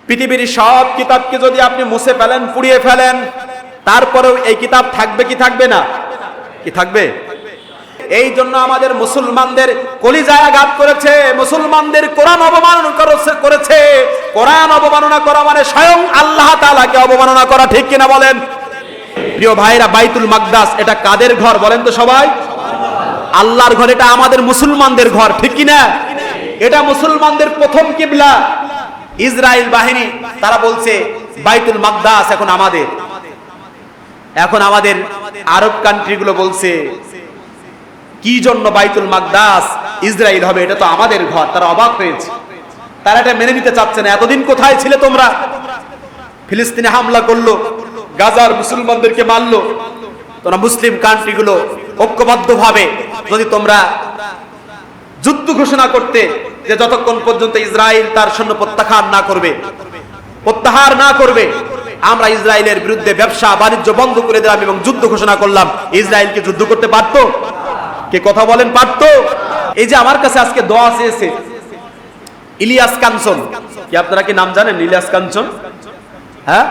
পৃথিবীর সব কিতাবকে যদি আপনি মুছে ফেলেন, পুড়িয়ে ফেলেন, তারপরেও এই কিতাব থাকবে কি থাকবে না? কি থাকবে? এই জন্য আমাদের মুসলমানদের কলিজায় আঘাত করেছে, মুসলমানদের কোরআন অবমাননা করেছে। কোরআন অবমাননা করা মানে স্বয়ং আল্লাহ তাআলাকে অবমাননা করা, ঠিক কিনা বলেন? প্রিয় ভাইরা, বাইতুল মাকদাস এটা কাদের ঘর বলেন তো সবাই? আল্লাহর ঘর। এটা আমাদের মুসলমানদের ঘর, ঠিক কিনা? এটা মুসলমানদের প্রথম কিবলা। ইসরায়েল বাহিনী তারা বলছে বাইতুল মাকদাস এখন আমাদের। এখন আমাদের আরব কান্ট্রিগুলো বলছে কি জন্য বাইতুল মাকদাস ইসরায়েল হবে, এটা তো আমাদের ঘর। তারা অবাক হয়েছে, তারা এটা মেনে নিতে চাচ্ছে না। এতদিন কোথায় ছিলে তোমরা? ফিলিস্তিনে হামলা করলো, গাজার মুসলমানদেরকে মারলো। তোমরা মুসলিম কান্ট্রিগুলো ঐক্যবদ্ধভাবে যদি তোমরা যুদ্ধ ঘোষণা করতে যে যতক্ষণ পর্যন্ত ইসরায়েল তার সৈন্য প্রত্যাহার না করবে আমরা ইসরায়েলের বিরুদ্ধে ব্যবসা বাণিজ্য বন্ধ করে দিলাম এবং যুদ্ধ ঘোষণা করলাম, ইসরায়েলকে যুদ্ধ করতে পারতো? কে কথা বলেন পারতো? এই যে আমার কাছে আজকে দোয়া চেয়েছে ইলিয়াস কাঞ্চন, কি আপনারা কি নাম জানেন ইলিয়াস কাঞ্চন? হ্যাঁ,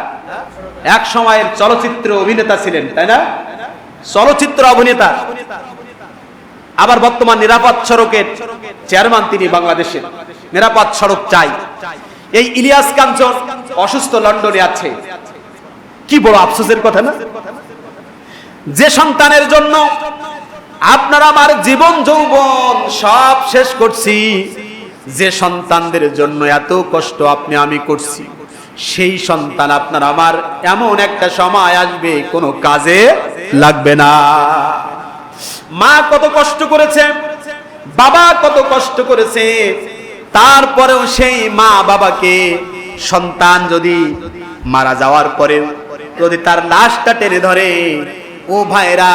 এক সময়ের চলচ্চিত্র অভিনেতা ছিলেন, তাই না? চলচ্চিত্র অভিনেতা, আবার বর্তমান নিরাপদ সড়কের চেয়ারম্যান তিনি। বাংলাদেশের নিরাপদ সড়ক চাই। এই ইলিয়াস কাঞ্চন অসুস্থ, লন্ডনে আছে। কি বড় আফসোসের কথা না? যে সন্তানের জন্য আপনারা আমার জীবন যৌবন সব শেষ করছি, যে সন্তানদের জন্য এত কষ্ট আপনি আমি করছি, সেই সন্তান আপনার আমার এমন একটা সময় আসবে কোনো কাজে লাগবে না। মা কত কষ্ট করেছে, বাবা কত কষ্ট করেছে, তারপরেও সেই মা বাবাকে সন্তান যদি মারা যাওয়ার পরেও যদি তার লাশটা টেনে ধরে, ও ভাইরা,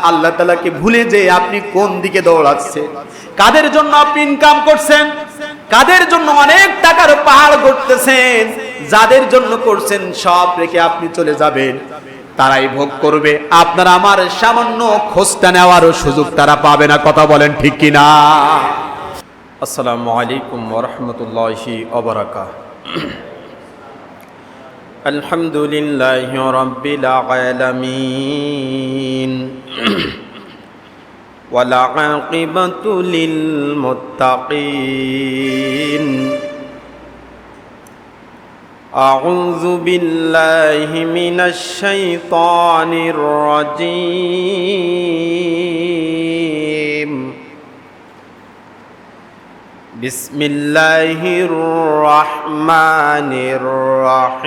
আল্লাহ তাআলাকে ভুলে যে আপনি কোন দিকে দৌড়াচ্ছেন, কাদের জন্য আপনি ইনকাম করছেন, কাদের জন্য অনেক টাকার পাহাড় গড়তেছেন, যাদের জন্য করছেন সব রেখে আপনি চলে যাবেন, তারাই ভোগ করবে। আপনার আমার সামান্য খোঁজটা নেওয়ারও সুযোগ তারা পাবে না। কথা বলেন ঠিক কিনা? আসসালামু আলাইকুম ওয়া রাহমাতুল্লাহি ওয়া বারাকাতুহু। আলহামদুলিল্লাহি রাব্বিল আলামিন ওয়াল আকিবাতু লিল মুত্তাকিন। আউযু বিল্লাহি মিনাশ শাইতানির রাজীম। বিসমিল্লাহির রহমানির রহিম।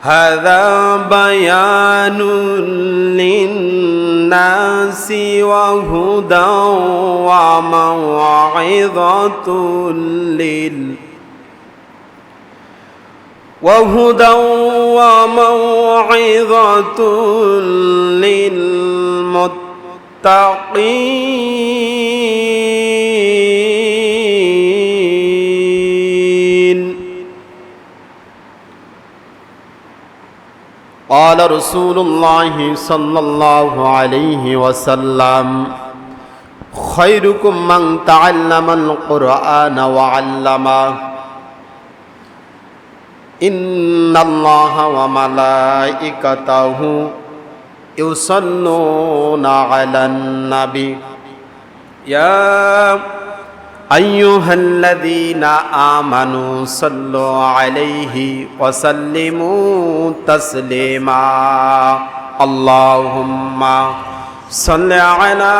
হাযা বায়ানুল লিন্নাসি ওয়া হুদাও ওয়া মাওঈযাতুল وهدى وموعظة للمتقين. قال رسول الله صلى الله عليه وسلم: خيركم من تعلم القرآن وعلمه. إن الله وملائكته يصلون على النبي يا أيها الذين آمنوا صلوا عليه وسلموا تسليما. اللهم صل على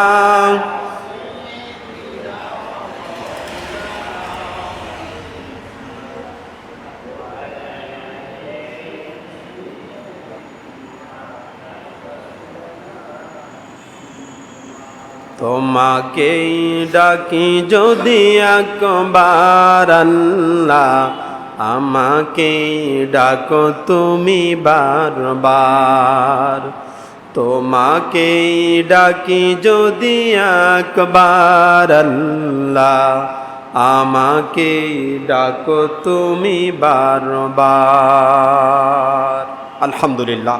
তোমাকে ডাকি যদি একবার আল্লাহ, আমাকে ডাকো তুমি বারবার। তোমাকে ডাকি যদি একবার আল্লাহ, আমাকে ডাকো তুমি বারবার। আলহামদুলিল্লাহ,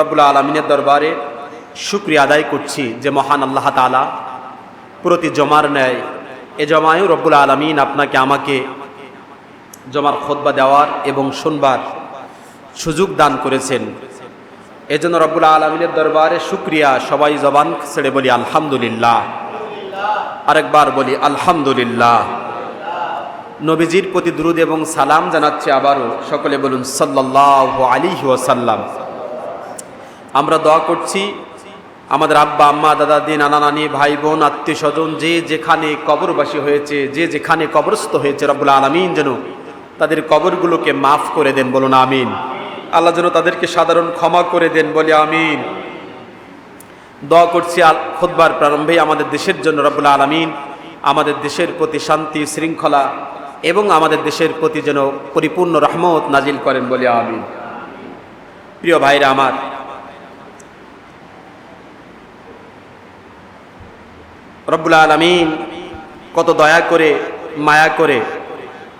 রব্বুল আলামিনের দরবারে শুকরিয়া আদায় করছি যে মহান আল্লাহ তাআলা প্রতি জমার ন্যায় এ জমায়ও রব্বুল আলামিন আপনাকে আমাকে জমার খুতবা দেওয়ার এবং শুনবার সুযোগ দান করেছেন। এজন্য রব্বুল আলামিনের দরবারে শুকরিয়া। সবাই জবান ছেড়ে বলি আলহামদুলিল্লাহ। আরেকবার বলি আলহামদুলিল্লাহ। নবীজির প্রতি দুরূদ এবং সালাম জানাচ্ছি আবারও। সকলে বলুন সাল্লাল্লাহু আলাইহি ওয়াসাল্লাম। আমরা দোয়া করছি আমাদের আব্বা আম্মা দাদা দিন নানা নানি ভাই বোন আত্মীয় স্বজন যে যেখানে কবরবাসী হয়েছে, যে যেখানে কবরস্থ হয়েছে, রব্বুল আলামিন যেন তাদের কবরগুলোকে মাফ করে দেন, বলুন আমিন। আল্লাহ যেন তাদেরকে সাধারণ ক্ষমা করে দেন, বলি আমিন। দোয়া করছি খুতবার প্রারম্ভে আমাদের দেশের জন্য রব্বুল আলামিন আমাদের দেশের প্রতি শান্তি শৃঙ্খলা এবং আমাদের দেশের প্রতি যেন পরিপূর্ণ রহমত নাজিল করেন, বলি আমিন। প্রিয় ভাইরা আমার, রব্বুল আলামিন কত দয়া করে মায়া করে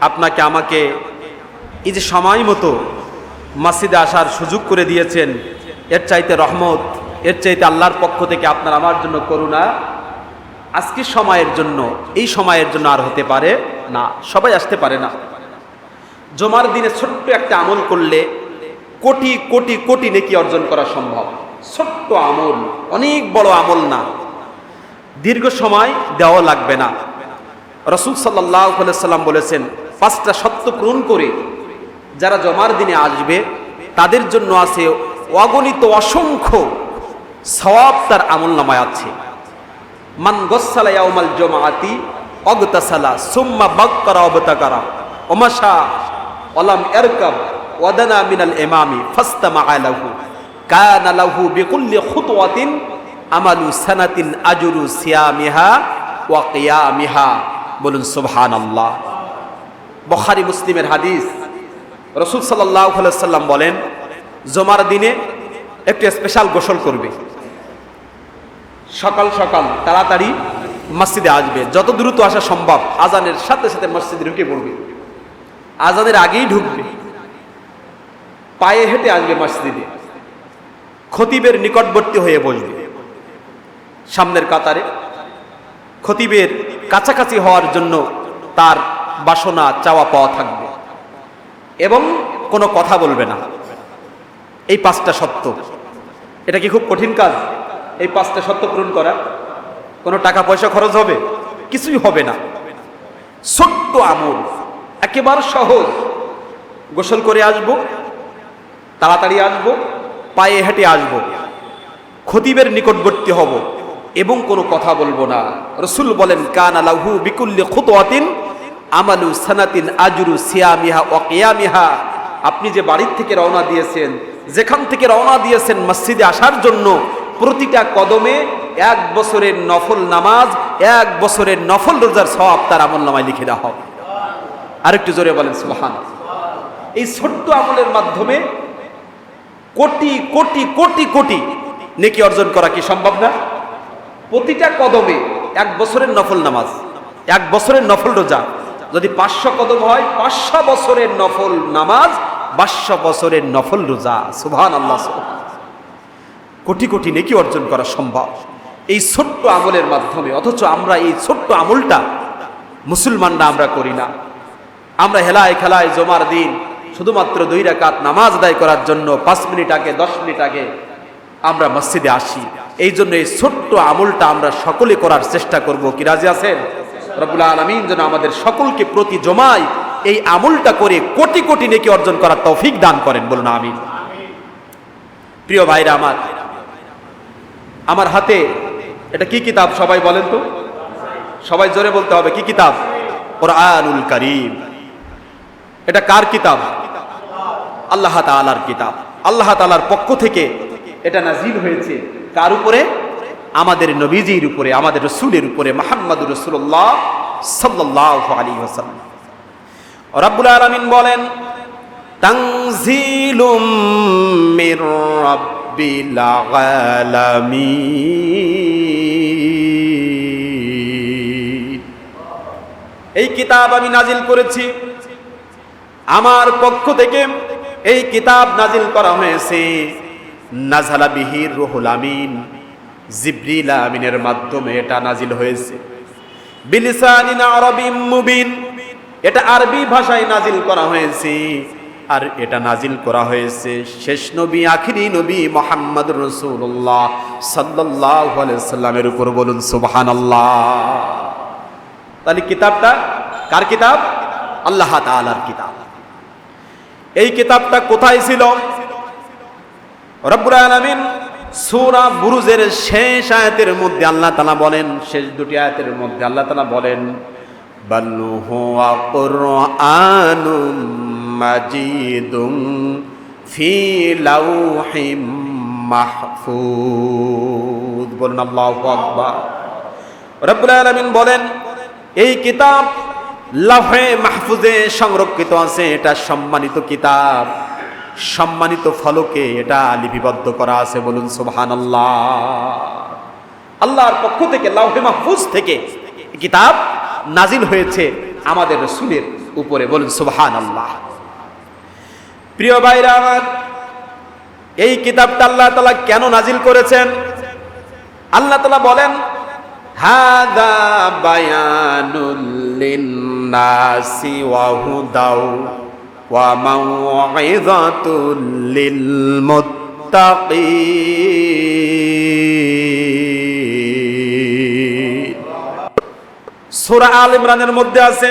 আপনাকে আমাকে এই যে সময় মতো মসজিদে আসার সুযোগ করে দিয়েছেন। এর চাইতে রহমত, এর চাইতে আল্লাহর পক্ষ থেকে আপনার আমার জন্য করুণা আজকের সময়ের জন্য, এই সময়ের জন্য আর হতে পারে না। সবাই আসতে পারে না। জমার দিনে ছোট্ট একটা আমল করলে কোটি কোটি কোটি নেকি অর্জন করা সম্ভব। ছোট্ট আমল, অনেক বড় আমল না, দীর্ঘ সময় দেওয়া লাগবে না। রাসূল সাল্লাল্লাহু আলাইহি সাল্লাম বলেছেন, 5টা শর্ত পূরণ করে যারা জমার দিনে আসবে তাদের জন্য আছে অগণিত অসংখ্য সওয়াব, তার আমলনামায় আছে। মান গসালা ইয়াউমাল জুমআতি অগতাসালা সুম্মা বাক্কারা ওয়াবতাকারা ওমাশা ওয়ালাম ইয়ারকাব ওয়াদানা মিনাল ইমামি ফাস্তামাআ লাহু কানা লাহু বিকুল্লি খুতওয়াতিন আমালু সানাতিন আজরু সিয়ামিহা ওয়া কিয়ামিহা, বলুন সুবহানাল্লাহ। বুখারী মুসলিমের হাদিস। রাসূল সাল্লাল্লাহু আলাইহি সাল্লাম বলেন, জমার দিনে একটু স্পেশাল গোসল করবে। সকাল সকাল তাড়াতাড়ি মসজিদে আসবে, যত দ্রুত আসা সম্ভব। আজানের সাথে সাথে মসজিদে ঢুকে পড়বে, আজানের আগেই ঢুকবে, পায়ে হেঁটে আসবে মসজিদে। খতিবের নিকটবর্তী হয়ে বসবে সামনের কাতারে। খতিবের কাছাকাছি হওয়ার জন্য তার বাসনা চাওয়া পাওয়া থাকবে এবং কোনো কথা বলবে না। এই 5টা সত্য। এটা কি খুব কঠিন কাজ? এই 5টা সত্য পূরণ করা? কোনো টাকা পয়সা খরচ হবে? কিছুই হবে না। ছোট্ট আমল, একেবারে সহজ। গোসল করে আসবো, তাড়াতাড়ি আসবো, পায়ে হেঁটে আসবো, খতিবের নিকটবর্তী হব এবং কোনো কথা বলবো না। রাসূল বলেন, কানা লাহু বিকুল্লি খুতওয়াতিন আমালু সানাতিন আজরু সিয়ামিহা ওয়া কিয়ামিহা। আপনি যে বাড়ির থেকে রওনা দিয়েছেন, যেখান থেকে রওনা দিয়েছেন মসজিদে আসার জন্য, প্রতিটা কদমে 1 বছরের নফল নামাজ, 1 বছরের নফল রোজার সওয়াব তার আমলনামায় লিখে দেওয়া হবে। আরেকটু জোরে বলেন সুবহানাল্লাহ। এই ছোট্ট আমলের মাধ্যমে কোটি কোটি কোটি কোটি নেকি অর্জন করা কি সম্ভব না? প্রতিটা কদমে 1 বছরের নফল নামাজ, 1 বছরের নফল রোজা। যদি 500 কদম হয়, 500 বছরের নফল নামাজ, 500 বছরের নফল রোজা। সুবহানাল্লাহ। কোটি কোটি নেকি অর্জন করা সম্ভব এই ছোট্ট আমলের মাধ্যমে। অথচ আমরা এই ছোট্ট আমলটা মুসলমানরা আমরা করি না। আমরা হেলায় খেলায় জমার দিন শুধুমাত্র 2 রাকাত নামাজ আদায় করার জন্য 5 মিনিট আগে, 10 মিনিট আগে আমরা মসজিদে আসি। এই জন্য এই ছোট্ট আমলটা আমরা সকলে করার চেষ্টা করব। কি রাজি আছেন? রব্বুল আলামিন যেন আমাদের সকলকে প্রতি জমায় এই আমলটা করে কোটি কোটি নেকি অর্জন করার তৌফিক দান করেন, বলুন আমিন। প্রিয় ভাইরা আমার, আমার হাতে এটা কি কিতাব সবাই বলেন তো? সবাই জোরে বলতে হবে, কি কিতাব? কুরআনুল কারীম। এটা কার কিতাব? আল্লাহ তাআলার কিতাব। আল্লাহ তাআলার পক্ষ থেকে এটা নাজিল হয়েছে কার উপরে? আমাদের নবীজির উপরে, আমাদের রাসূলের উপরে, মুহাম্মদুর রাসূলুল্লাহ সাল্লাল্লাহু আলাইহি ওয়াসাল্লাম। রব্বুল আলামিন বলেন, তানজিলুম মির রাব্বিল আলামিন। এই কিতাব আমি নাজিল করেছি, আমার পক্ষ থেকে এই কিতাব নাজিল করা হয়েছে। নাযালা বিহির রুহুল আমিন, জিবরিল আমিনের মাধ্যমে এটা নাজিল হয়েছে। বিলিসানিন আরাবিম মুবিন, এটা আরবি ভাষায় নাজিল করা হয়েছে। আর এটা নাজিল করা হয়েছে শেষ নবী, আখিরি নবী মুহাম্মদুর রাসূলুল্লাহ সাল্লাল্লাহু আলাইহি সাল্লামের উপর। বলুন সুবহানাল্লাহ। তাহলে কিতাবটা কার কিতাব? আল্লাহ তাআলার কিতাব। এই কিতাবটা কোথায় ছিল? রব্বুল আলামিন সূরা বুরুজের শেষ আয়াতের মধ্যে আল্লাহ তাআলা বলেন, শেষ দুটি আয়াতের মধ্যে আল্লাহ তাআলা বলেন, বাল হুয়া কুরআনুম মাজিদুম ফি লাউহিম মাহফুজ। বলুন আল্লাহু আকবার। রব্বুল আলামিন বলেন, এই কিতাব লাউহে মাহফুজে সংরক্ষিত আছে। এটা সম্মানিত কিতাব, সম্মানিত ফলকে এটা লিপিবদ্ধ করা আছে। বলুন সুবহানাল্লাহ। আল্লাহর পক্ষ থেকে লাউহে মাহফুজ থেকে কিতাব নাজিল হয়েছে আমাদের রাসূলের উপরে। বলুন সুবহানাল্লাহ। প্রিয় ভাইরা আমার, এই কিতাবটা আল্লাহ তাআলা কেন নাজিল করেছেন? আল্লাহ তাআলা বলেন, হাযা বায়ানুল লিন্নাসি ওয়া হুদাও ওয়া মাউইযাতুল লিল মুত্তাকিন। সূরা আল ইমরানের মধ্যে আছে,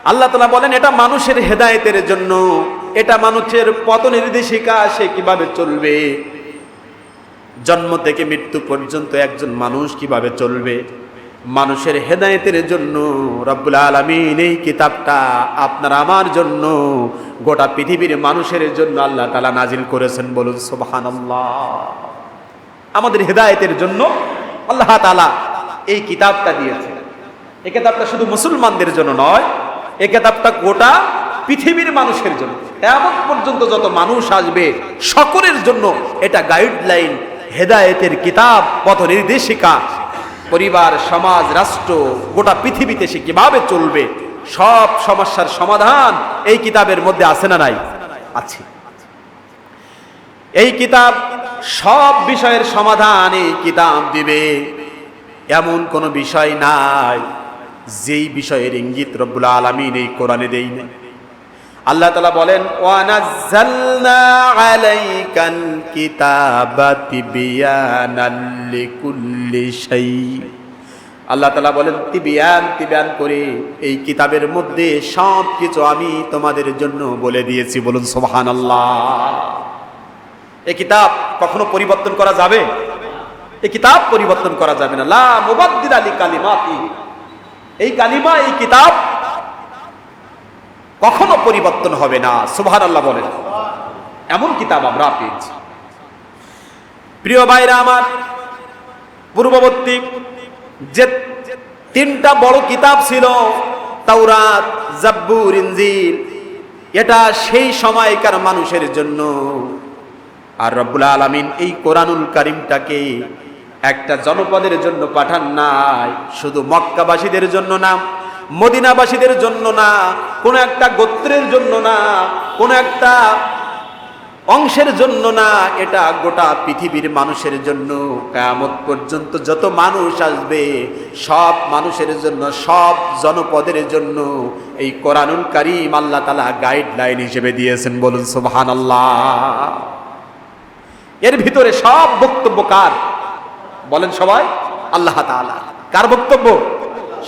আল্লাহ তাআলা বলেন, এটা মানুষের হেদায়েতের জন্য, এটা মানুষের পথ নির্দেশিকা, সে কিভাবে চলবে, জন্ম থেকে মৃত্যু পর্যন্ত একজন মানুষ কিভাবে চলবে, মানুষের হেদায়েতের জন্য রব্বুল আলামিন এই কিতাবটা আপনার আমার জন্য, গোটা পৃথিবীর মানুষের জন্য আল্লাহ তাআলা নাজিল করেছেন। বলুন সুবহানাল্লাহ। আমাদের হেদায়েতের জন্য আল্লাহ তাআলা এই কিতাবটা দিয়েছেন। এই কিতাবটা শুধু মুসলমানদের জন্য নয়, এই কিতাবটা গোটা পৃথিবীর মানুষের জন্য, কিয়ামত পর্যন্ত যত মানুষ আসবে সকলের জন্য এটা গাইডলাইন, হেদায়েতের কিতাব, পথ নির্দেশিকা। পরিবার, সমাজ, রাষ্ট্র, গোটা পৃথিবীতে সে কিভাবে চলবে, সব সমস্যার সমাধান এই কিতাবের মধ্যে আছে না নাই? আছে। এই কিতাব সব বিষয়ের সমাধান এই কিতাব দিবে। এমন কোন বিষয় নাই যেই বিষয়ের ইঙ্গিত রব্বুল আলামিন এই কোরআনে দেই না। আল্লাহ তাআলা বলেন, ওয়া নাযালনা আলাইকাল কিতাবা তিবয়ানাল লিকুল্লি শাই। আল্লাহ তাআলা বলেন, তিবয়ান করে এই কিতাবের মধ্যে সব কিছু আমি তোমাদের জন্য বলে দিয়েছি। বলুন সুবহানাল্লাহ। এই কিতাব কখনো পরিবর্তন করা যাবে? এই কিতাব পরিবর্তন করা যাবে না। লা মুবাদদিলা লিকালিমাতিহি। এই কালিমা, এই কিতাব কখনো পরিবর্তন হবে না। সুবহানাল্লাহ বলেন। এমন কিতাব আমরা পেয়েছি। প্রিয় ভাইরা আমার, পূর্ববর্তী যে তিনটা বড় কিতাব ছিল, তাওরাত, জাব্বুর, ইনজিল, এটা সেই সময়কার মানুষের জন্য। আর রব্বুল আলামিন এই কোরআনুল কারীমটাকে একটা জনপদের জন্য পাঠান নাই, শুধু মক্কাবাসীদের জন্য না, মদিনাবাসীদের জন্য না, কোন একটা গোত্রের জন্য না, কোন একটা অংশের জন্য না, এটা গোটা পৃথিবীর মানুষের জন্য। কিয়ামত পর্যন্ত যত মানুষ আসবে সব মানুষের জন্য, সব জনপদের জন্য এই কোরআনুল কারীম আল্লাহ তাআলা গাইডলাইন হিসেবে দিয়েছেন। বলুন সুবহানাল্লাহ। এর ভিতরে সব বক্তব্য কার? বলেন সবাই, আল্লাহ তাআলা। কার বক্তব্য?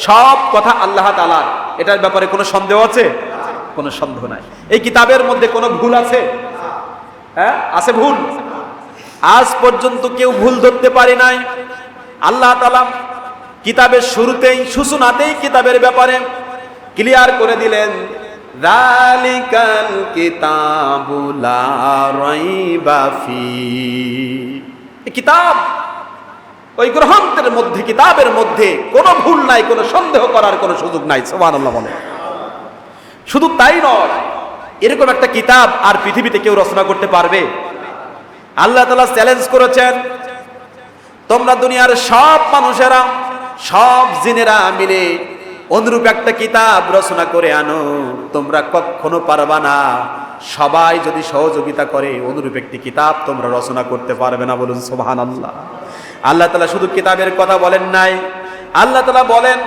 সব কথা আল্লাহ তাআলার। এটার ব্যাপারে কোনো সন্দেহ আছে? কোনো সন্দেহ নাই। এই কিতাবের মধ্যে কোনো ভুল আছে? হ্যাঁ, আছে ভুল? আজ পর্যন্ত কেউ ভুল ধরতে পারে নাই। আল্লাহ তাআলা কিতাবের শুরুতেই, সূচনাতেই কিতাবের ব্যাপারে ক্লিয়ার করে দিলেন, যালিকাল কিতাবু লা রাইবা ফি। এই কিতাব, ওই গ্রন্থের মধ্যে, কিতাবের মধ্যে কোনো ভুল নাই, কোনো সন্দেহ করার কোনো সুযোগ নাই। সুবহানাল্লাহ বলে। শুধু তাই নয়, এরকম একটা কিতাব আর পৃথিবীতে কেউ রচনা করতে পারবে? আল্লাহ তাআলা চ্যালেঞ্জ করেছেন, তোমরা দুনিয়ার সব মানুষেরা, সব জিনেরা মিলে অনুরূপ একটা কিতাব রচনা করে আনো, তোমরা কখনো পারবা না। সবাই যদি সহযোগিতা করে অনুরূপ একটি কিতাব তোমরা রচনা করতে পারবে না। বলুন সুবহানাল্লাহ। আল্লাহ তাআলা শুধু কিতাবের কথা বলেন নাই, আল্লাহ তাআলা বলেন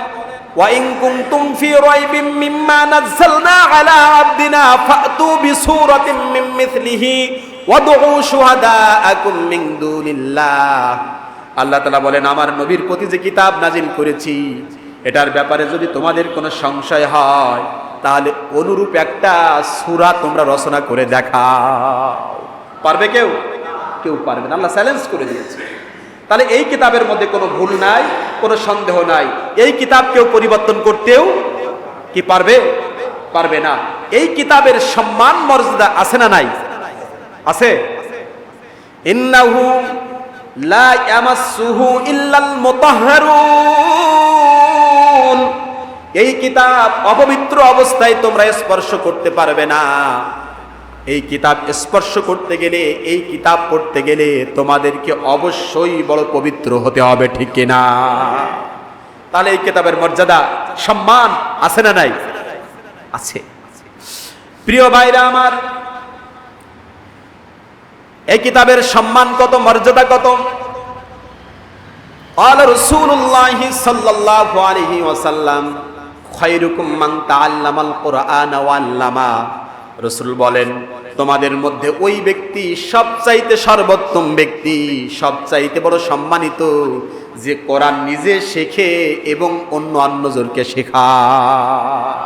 ওয়া ইন কুনতুম ফি রাইবিম মিম্মা নাযালনা আলা আবদিনা ফাতু বিসূরাতিন মিন মিথলিহি ওয়াদউ শুহাদাআকুম মিন দুনিল্লাহ। আল্লাহ তাআলা বলেন আমার নবীর প্রতি যে কিতাব নাজিল করেছি এটার ব্যাপারে যদি তোমাদের কোনো সংশয় হয় তাহলে অনুরূপ একটা সূরা তোমরা রচনা করে দেখাও। পারবে কেউ? কেউ পারবে না। আল্লাহ চ্যালেঞ্জ করে দিয়েছে। তাহলে এই কিতাবের মধ্যে কোনো ভুল নাই, কোনো সন্দেহ নাই। এই কিতাব কেউ পরিবর্তন করতেও কি পারবে? পারবে না। এই কিতাবের সম্মান মর্যাদা আছে না নাই? আছে। ইন্নাহু লা ইয়ামাসসুহু ইল্লাল মুতাহহারুন। এই কিতাব অপবিত্র অবস্থায় তোমরা স্পর্শ করতে পারবে না। এই কিতাব স্পর্শ করতে গেলে, এই কিতাব পড়তে গেলে তোমাদেরকে অবশ্যই বড় পবিত্র হতে হবে, ঠিক কিনা? তাহলে এই কিতাবের মর্যাদা সম্মান আছে না নাই? আছে। প্রিয় ভাইরা আমার, এই কিতাবের সম্মান কত, মর্যাদা কত? قال رسول الله صلى الله عليه وسلم خيركم من تعلم القرآن وعلمه। রাসূল বলেন তোমাদের মধ্যে ওই ব্যক্তি সবচাইতে সর্বোত্তম ব্যক্তি, সবচাইতে বড় সম্মানিত যে কোরআন নিজে শেখে এবং অন্য অন্যজনকে শেখায়।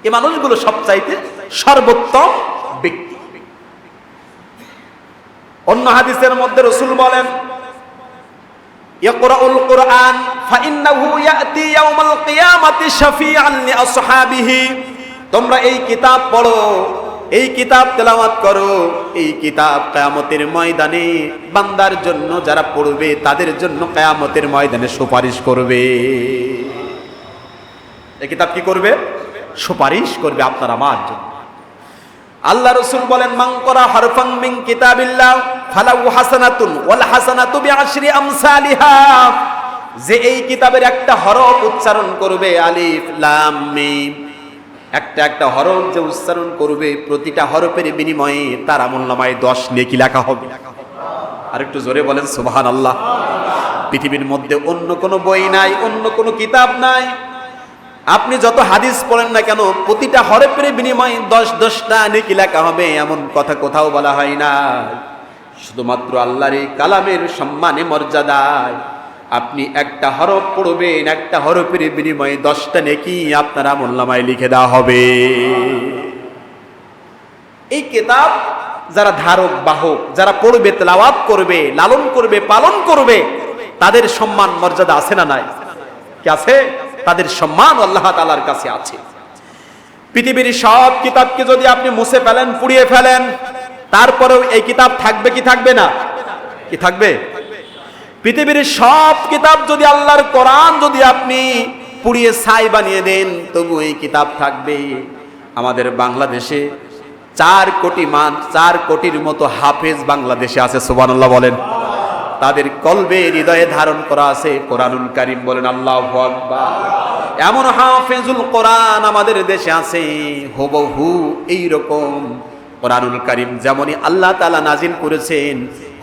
এই মানুষগুলো সবচাইতে সর্বোত্তম ব্যক্তি। অন্য হাদিসের মধ্যে রাসূল বলেন ইকরাউল কুরআন ফাইন্নাহু ইয়াতি ইয়াউমাল কিয়ামাতি শাফিআন লিআসহাবিহি। তোমরা এই কিতাব পড়ো, এই কিতাব তেলাওয়াত করো। এই কিতাব কিয়ামতের ময়দানে বান্দার জন্য, যারা পড়বে তাদের জন্য কিয়ামতের ময়দানে সুপারিশ করবে। এই কিতাব কি করবে? সুপারিশ করবে আপনার আমার জন্য। আল্লাহ রাসূল বলেন মান ক্বারা হারফান মিন কিতাবিল্লাহ ফালাহু হাসানাতুন ওয়াল হাসানাতু বিআশরি আমসালিহা। যে এই কিতাবের একটা হরফ উচ্চারণ করবে, আলিফ লাম মিম, একটা হরফ যে উচ্চারণ করবে, প্রতিটা হরফের বিনিময়ে তার আমলনামায় 10 নেকি লেখা হবে। আর একটু জোরে বলেন সুবহানাল্লাহ। পৃথিবীর মধ্যে অন্য কোনো বই নাই, অন্য কোনো কিতাব নাই। আপনি যত হাদিস পড়েন না কেন, প্রতিটা হরফের বিনিময়ে 10টা নেকি লেখা হবে, এমন কথা কোথাও বলা হয় না। শুধুমাত্র আল্লাহর এই কালামের সম্মানে, মর্যাদায় আপনি একটা হরফ পড়বেন, একটা হরফের বিনিময়ে 10টা নেকি আপনার আমলনামায় লিখে দেওয়া হবে। এই কিতাব যারা ধারক বাহক, যারা পড়বে, তেলাওয়াত করবে, লালন করবে, পালন করবে, তাদের সম্মান মর্যাদা আছে না নাই? কি আছে? তাদের সম্মান আল্লাহ তাআলার কাছে আছে। পৃথিবীর সব কিতাবকে যদি আপনি মুছে ফেলেন, পুড়িয়ে ফেলেন, তারপরেও এই কিতাব থাকবে কি থাকবে না? কি থাকবে? পৃথিবীর সব কিতাব যদি, আল্লাহর কোরআন যদি আপনি পুড়িয়ে ছাই বানিয়ে দেন, তবু এই কিতাব থাকবে। আমাদের বাংলাদেশে 4 কোটির মতো হাফেজ বাংলাদেশে আছে, সুবহানাল্লাহ বলেন। তাদের কলবে, হৃদয়ে ধারণ করা আছে কোরআনুল কারীম, বলেন আল্লাহু আকবার। এমন হাফেজুল কোরআন আমাদের দেশে আছে, হুবহু এইরকম কোরআনুল কারীম যেমনই আল্লাহ তাআলা নাজিল করেছেন,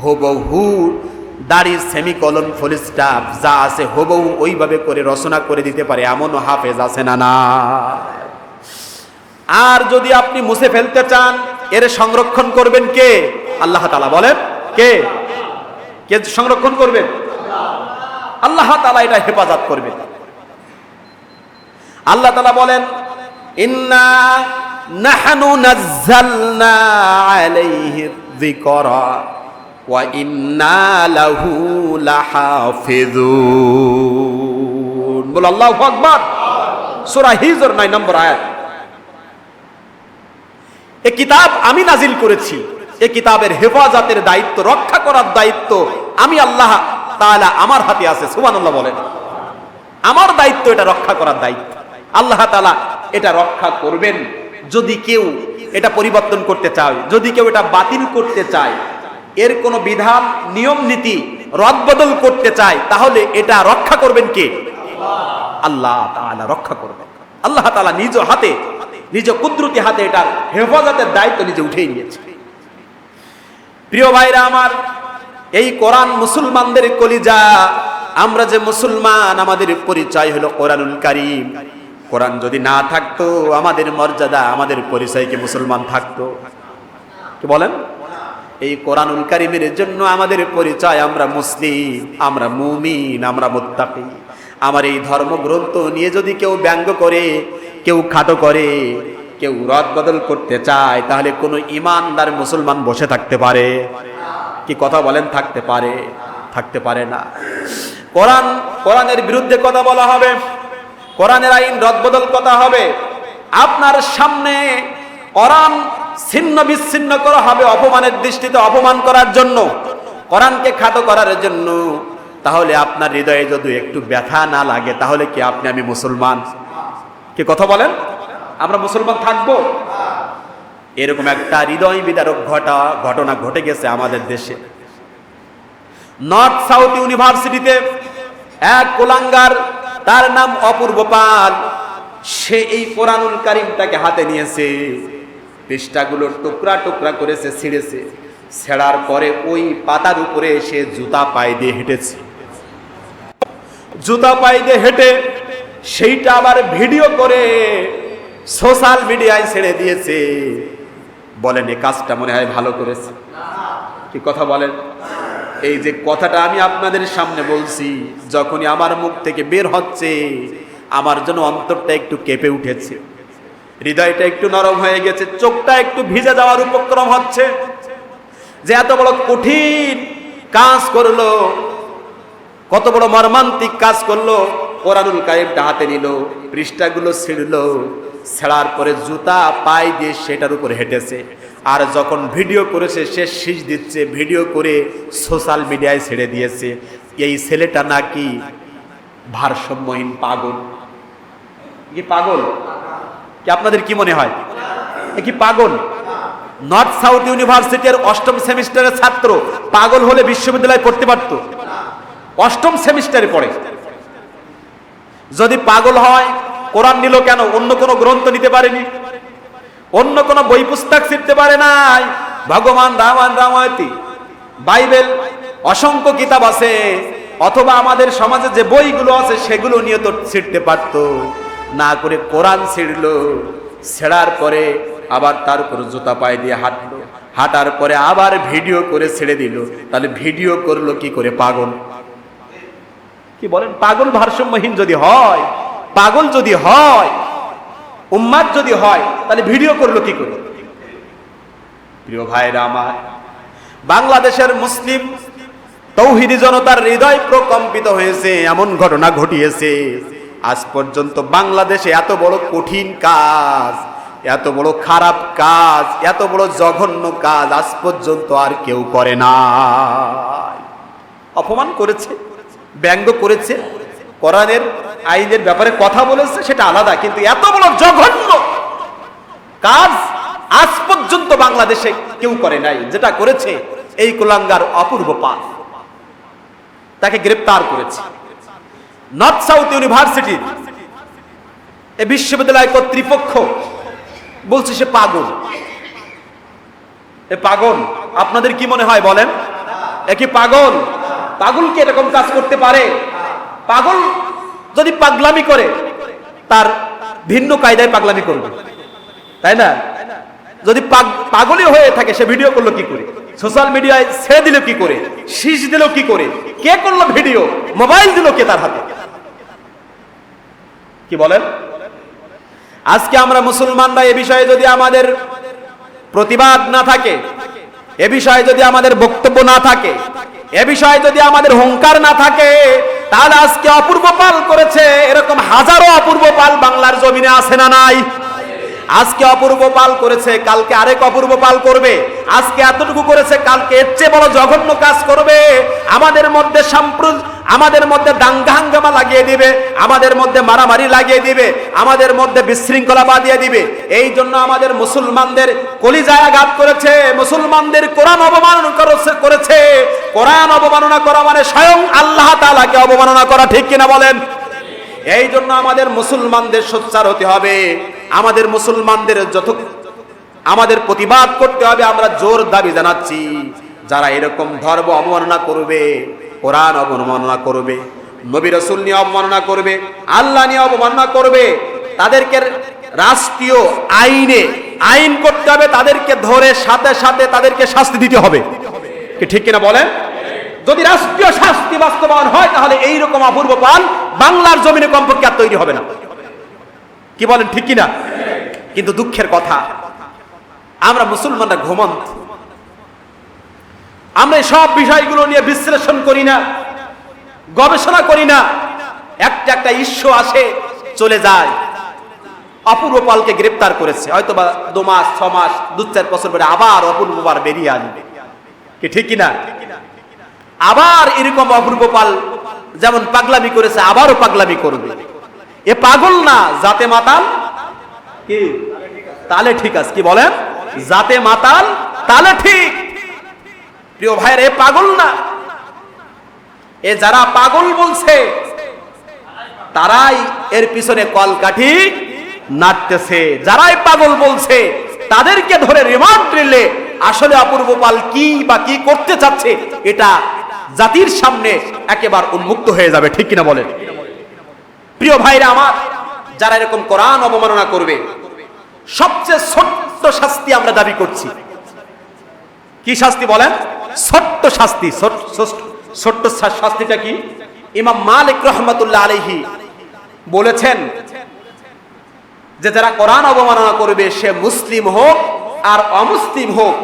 হুবহু দাড়ি, সেমিকলন, ফুল স্টপ যা আছে হুবহু ওইভাবে করে রচনা করে দিতে পারে, এমন হাফেজ আছে না? না। আর যদি আপনি মুছে ফেলতে চান, এর সংরক্ষণ করবেন কে? আল্লাহ তাআলা। বলেন কে? কে সংরক্ষণ করবেন? আল্লাহ তাআলা এটা হেফাজত করবেন। আল্লাহ তাআলা বলেন ইন্না নাহনু নাযালনা আলাইহি যিকরা ওয়া ইন্না লাহু লাহাফিজুন। বল আল্লাহু আকবার। সূরা হিজর 9 নম্বর আয়াত। এই কিতাব আমি নাজিল করেছি, এই কিতাবের হেফাজতের দায়িত্ব, রক্ষা করার দায়িত্ব আমি আল্লাহ তাআলা আমার হাতে আছে, সুবহানাল্লাহ বলেন। আমার দায়িত্ব এটা রক্ষা করার দায়িত্ব। আল্লাহ তাআলা এটা রক্ষা করবেন। যদি কেউ এটা পরিবর্তন করতে চায়, যদি কেউ এটা বাতিল করতে চায়, এর কোনো বিধান, নিয়ম নীতি রদবদল করতে চায়, তাহলে এটা রক্ষা করবেন কে? আল্লাহ তাআলা রক্ষা করবেন। আল্লাহ তাআলা নিজ হাতে, নিজ কুদরতি হাতে এটার হেফাজতের দায়িত্ব নিজে উঠিয়ে নিয়েছে। প্রিয় ভাইরা আমার, এই কোরআন মুসলমানদের কলিজা। আমরা যে মুসলমান, আমাদের পরিচয় হলো কোরআনুল কারীম। কোরআন যদি না থাকতো, আমাদের মর্যাদা, আমাদের পরিচয় কি মুসলমান থাকতো? কি বলেন? এই কোরআনুল কারীমের জন্য আমাদের পরিচয়, আমরা মুসলিম, আমরা মুমিন, আমরা মুত্তাকি। আমার এই ধর্মগ্রন্থ নিয়ে যদি কেউ ব্যঙ্গ করে, কেউ খাটো করে, কেউ রদ বদল করতে চায়, তাহলে কোনো ইমানদার মুসলমান বসে থাকতে পারে? কি কথা বলেন? থাকতে পারে? থাকতে পারে না। কোরআনের বিরুদ্ধে কথা বলা হবে, কোরআনের আইন রদবদল কথা হবে, আপনার সামনে কোরআন ছিন্ন বিচ্ছিন্ন করা হবে অপমানের দৃষ্টিতে, অপমান করার জন্য, কোরআনকে খাটো করার জন্য। তাহলে আপনার হৃদয়ে যদি একটু ব্যথা না লাগে, তাহলে কি আপনি আমি মুসলমান? কি কথা বলেন? আমরা মুসলমান থাকবো? এরকম একটা হৃদয় বিদারক ঘটনা ঘটে গেছে আমাদের দেশে। নর্থ সাউথ ইউনিভার্সিটিতে এক কুলাঙ্গার, তার নাম অপূর্ব পাল, সে এই কোরআনুল কারীমটাকে হাতে নিয়েছে, পৃষ্ঠাগুলো টুকরা টুকরা করেছে, ছিঁড়েছে। ছেঁড়ার পরে ওই পাতার উপরে সে জুতা পায়ে দিয়ে হেঁটেছে। জুতা পায়ে দিয়ে হেঁটে সেইটা আবার ভিডিও করে সোশ্যাল মিডিয়ায় ছেড়ে দিয়েছে। বলেন, এই কাজটা মনে হয় ভালো করেছে? কি কথা বলেন? এই যে কথাটা আমি আপনাদের সামনে বলছি, যখনই আমার মুখ থেকে বের হচ্ছে, আমার জন্য অন্তরটা একটু কেঁপে উঠেছে, হৃদয়টা একটু নরম হয়ে গেছে, চোখটা একটু ভিজে যাওয়ার উপক্রম হচ্ছে। যে এত বড় কঠিন কাজ করলো, কত বড় মর্মান্তিক কাজ করলো, কোরআনুল কারীমটা হাতে নিল, পৃষ্ঠাগুলো ছিঁড়লো, ছেঁড়ার পরে জুতা পায়ে দিয়ে সেটার উপরে হেঁটেছে। আর যখন ভিডিও করেছে, সে শীষ দিচ্ছে, ভিডিও করে সোশ্যাল মিডিয়ায় ছেড়ে দিয়েছে। এই ছেলেটা নাকি ভারসাম্যহীন পাগল। কি পাগল? কি আপনাদের কি মনে হয়? এ কি পাগল? নর্থ সাউথ ইউনিভার্সিটির 8ম সেমিস্টারের ছাত্র পাগল হলে বিশ্ববিদ্যালয়ে পড়তে পারত? 8ম সেমিস্টারে পড়ে। যদি পাগল হয়, কোরআন নিল কেন? অন্য কোনো গ্রন্থ নিতে পারেনি? অন্য কোনো বই পুস্তক শিখতে পারে নাই? ভগবান রামায়তী, বাইবেল, অসংখ্য কিতাব আছে, অথবা আমাদের সমাজে যে বইগুলো আছে সেগুলো নিয়ে তো ছিঁড়তে পারতো না, করে কোরআন ছিঁড়লো। ছেঁড়ার পরে আবার তার উপর জুতা পায়ে দিয়ে হাঁটলো, হাঁটার পরে আবার ভিডিও করে ছেড়ে দিল। তাহলে ভিডিও করলো কি করে? পাগল। কি বলেন? পাগল ভারসাম্যহীন যদি হয়, পাগল যদি হয়, উম্মাদ যদি হয়, তাহলে ভিডিও করলো কি করে? প্রিয় ভাইরা আমার, বাংলাদেশের মুসলিম তৌহিদি জনতার হৃদয় প্রকম্পিত হয়েছে, এমন ঘটনা ঘটিয়েছে। আজ পর্যন্ত বাংলাদেশে এত বড় কঠিন কাজ, এত বড় খারাপ কাজ, এত বড় জঘন্য কাজ আজ পর্যন্ত আর কেউ করে না। অপমান করেছে, ব্যঙ্গ করেছে, কোরআনের আইনের ব্যাপারে কথা বলেছে, সেটা আলাদা, কিন্তু এত বড় জঘন্য কাজ আজ পর্যন্ত বাংলাদেশে কেউ করে নাই। যেটা করেছে এই কুলাঙ্গার অপূর্ব পাল, তাকে গ্রেফতার করেছে নর্থ সাউথ ইউনিভার্সিটি এই বিশ্ববিদ্যালয় কর্তৃপক্ষ। বলছে সে পাগল। এ পাগল। আপনাদের কি মনে হয় বলেন? এ কি পাগল? পাগল কি এরকম কাজ করতে পারে? পাগল যদি পাগলামি করে, তার ভিন্ন কায়দায় পাগলামি করবে, তাই না? যদি পাগলই হয়ে থাকে, সে ভিডিও করলো কি করে? সোশ্যাল মিডিয়ায় ছেড়ে দিল কি করে? শীষ দিল কি করে? কে করলো ভিডিও? মোবাইল দিল কে তার হাতে? কি বলেন? আজকে আমরা মুসলমানরা এ বিষয়ে যদি আমাদের প্রতিবাদ না থাকে, এ বিষয়ে যদি আমাদের বক্তব্য না থাকে, এ বিষয়ে যদি আমাদের হুঙ্কার না থাকে, তাহলে আজকে অপূর্ব পাল করেছে, এরকম হাজারো অপূর্ব পাল বাংলার জমিনে আছে না নাই? আজকে অপূর্ব পাল করেছে, কালকে আরেক অপূর্ব পাল করবে। আজকে এতটুকু করেছে, কালকে এর চেয়ে বড় জঘন্য কাজ করবে। আমাদের মধ্যে দাঙ্গা হাঙ্গামা লাগিয়ে দিবে, আমাদের মধ্যে মারামারি লাগিয়ে দিবে, আমাদের মধ্যে বিশৃঙ্খলা বাঁধিয়ে দিবে। এই জন্য আমাদের মুসলমানদের কলিজায় আঘাত করেছে, মুসলমানদের কোরআন অবমাননা করেছে। কোরআন অবমাননা করা মানে স্বয়ং আল্লাহ তাআলাকে অবমাননা করা, ঠিক কিনা বলেন? এই জন্য আমাদের মুসলমানদের সোচ্চার হতে হবে, আমাদের মুসলমানদের আমাদের প্রতিবাদ করতে হবে। আমরা জোর দাবি জানাচ্ছি, যারা এরকম ধর্ম অবমাননা করবে, কোরআন অবমাননা করবে, নবী রাসূল নিয়ে অবমাননা করবে, আল্লাহ নিয়ে অবমাননা করবে, তাদেরকে রাষ্ট্রীয় আইনে আইন করতে হবে, তাদেরকে ধরে সাথে সাথে তাদেরকে শাস্তি দিতে হবে। কি ঠিক কিনা বলেন? যদি রাষ্ট্রীয় শাস্তি বাস্তবায়ন হয় তাহলে এইরকম অপূর্ব পাল বাংলার জমিনে কমপক্ষে আর তৈরি হবে না। কি বলেন, ঠিক কিনা? কিন্তু দুঃখের কথা, আমরা মুসলমানরা ঘুমন্ত, আমরা এই সব বিষয়গুলো নিয়ে বিশ্লেষণ করি না, গবেষণা করি না। একটা একটা ইস্যু আসে চলে যায়। অপূর্ব পালকে গ্রেপ্তার করেছে, হয়তো বা 2 মাস 6 মাস 2-4 বছর পরে আবার অপূর্ব পাল বেরিয়ে আসবে। কি ঠিক কিনা? আবার এরকম অপূর্ব পাল যেমন পাগলামি করেছে আবারও পাগলামি করবে। এ পাগল না, জাতে মাতাল, কি তালে ঠিক আছে। কি বলেন? জাতে মাতাল তালে ঠিক। প্রিয় ভাইয়ের, এ পাগল না। এ যারা পাগল বলছে তারাই এর পিছনে কলকাঠি নাড়তেছে। যারাই পাগল বলছে তাদেরকে ধরে রিমান্ড নিলে আসলে অপূর্ব পাল কি বা কি করতে চাচ্ছে এটা জাতির সামনে একেবারে উন্মুক্ত হয়ে যাবে। ঠিক কিনা বলেন? প্রিয় ভাইরা আমার, যারা এরকম কোরআন অবমাননা করবে, সবচেয়ে ছোট্ট শাস্তি আমরা দাবি করছি। কি শাস্তি বলেন? ছোট্ট শাস্তি। ছোট্ট শাস্তিটা কি? ইমাম মালিক রহমাতুল্লাহ আলাইহি বলেছেন যে যারা কোরআন অবমাননা করবে সে মুসলিম হোক আর অমুসলিম হোক,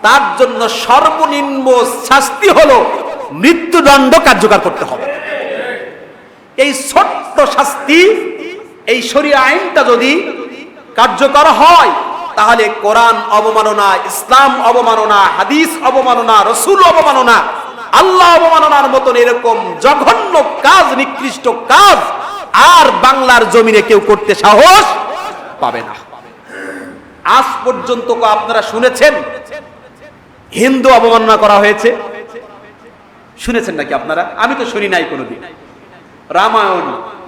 তার জন্য সর্বনিম্ন শাস্তি হলো মৃত্যুদণ্ড কার্যকর করতে হবে। এই ছোট্ট শাস্তি, এই শরীয়ত আইনটা যদি কার্যকর হয় তাহলে কোরআন অবমাননা, ইসলাম অবমাননা, হাদিস অবমাননা, রাসূল অবমাননা, আল্লাহ অবমাননার মতন এরকম জঘন্য কাজ, নিকৃষ্ট কাজ আর বাংলার জমিনে কেউ করতে সাহস পাবে না। আজ পর্যন্ত আপনারা শুনেছেন হিন্দু অবমাননা করা হয়েছে? শুনেছেন নাকি আপনারা? আমি তো শুনি নাই কোনোদিন। রামায়ণ,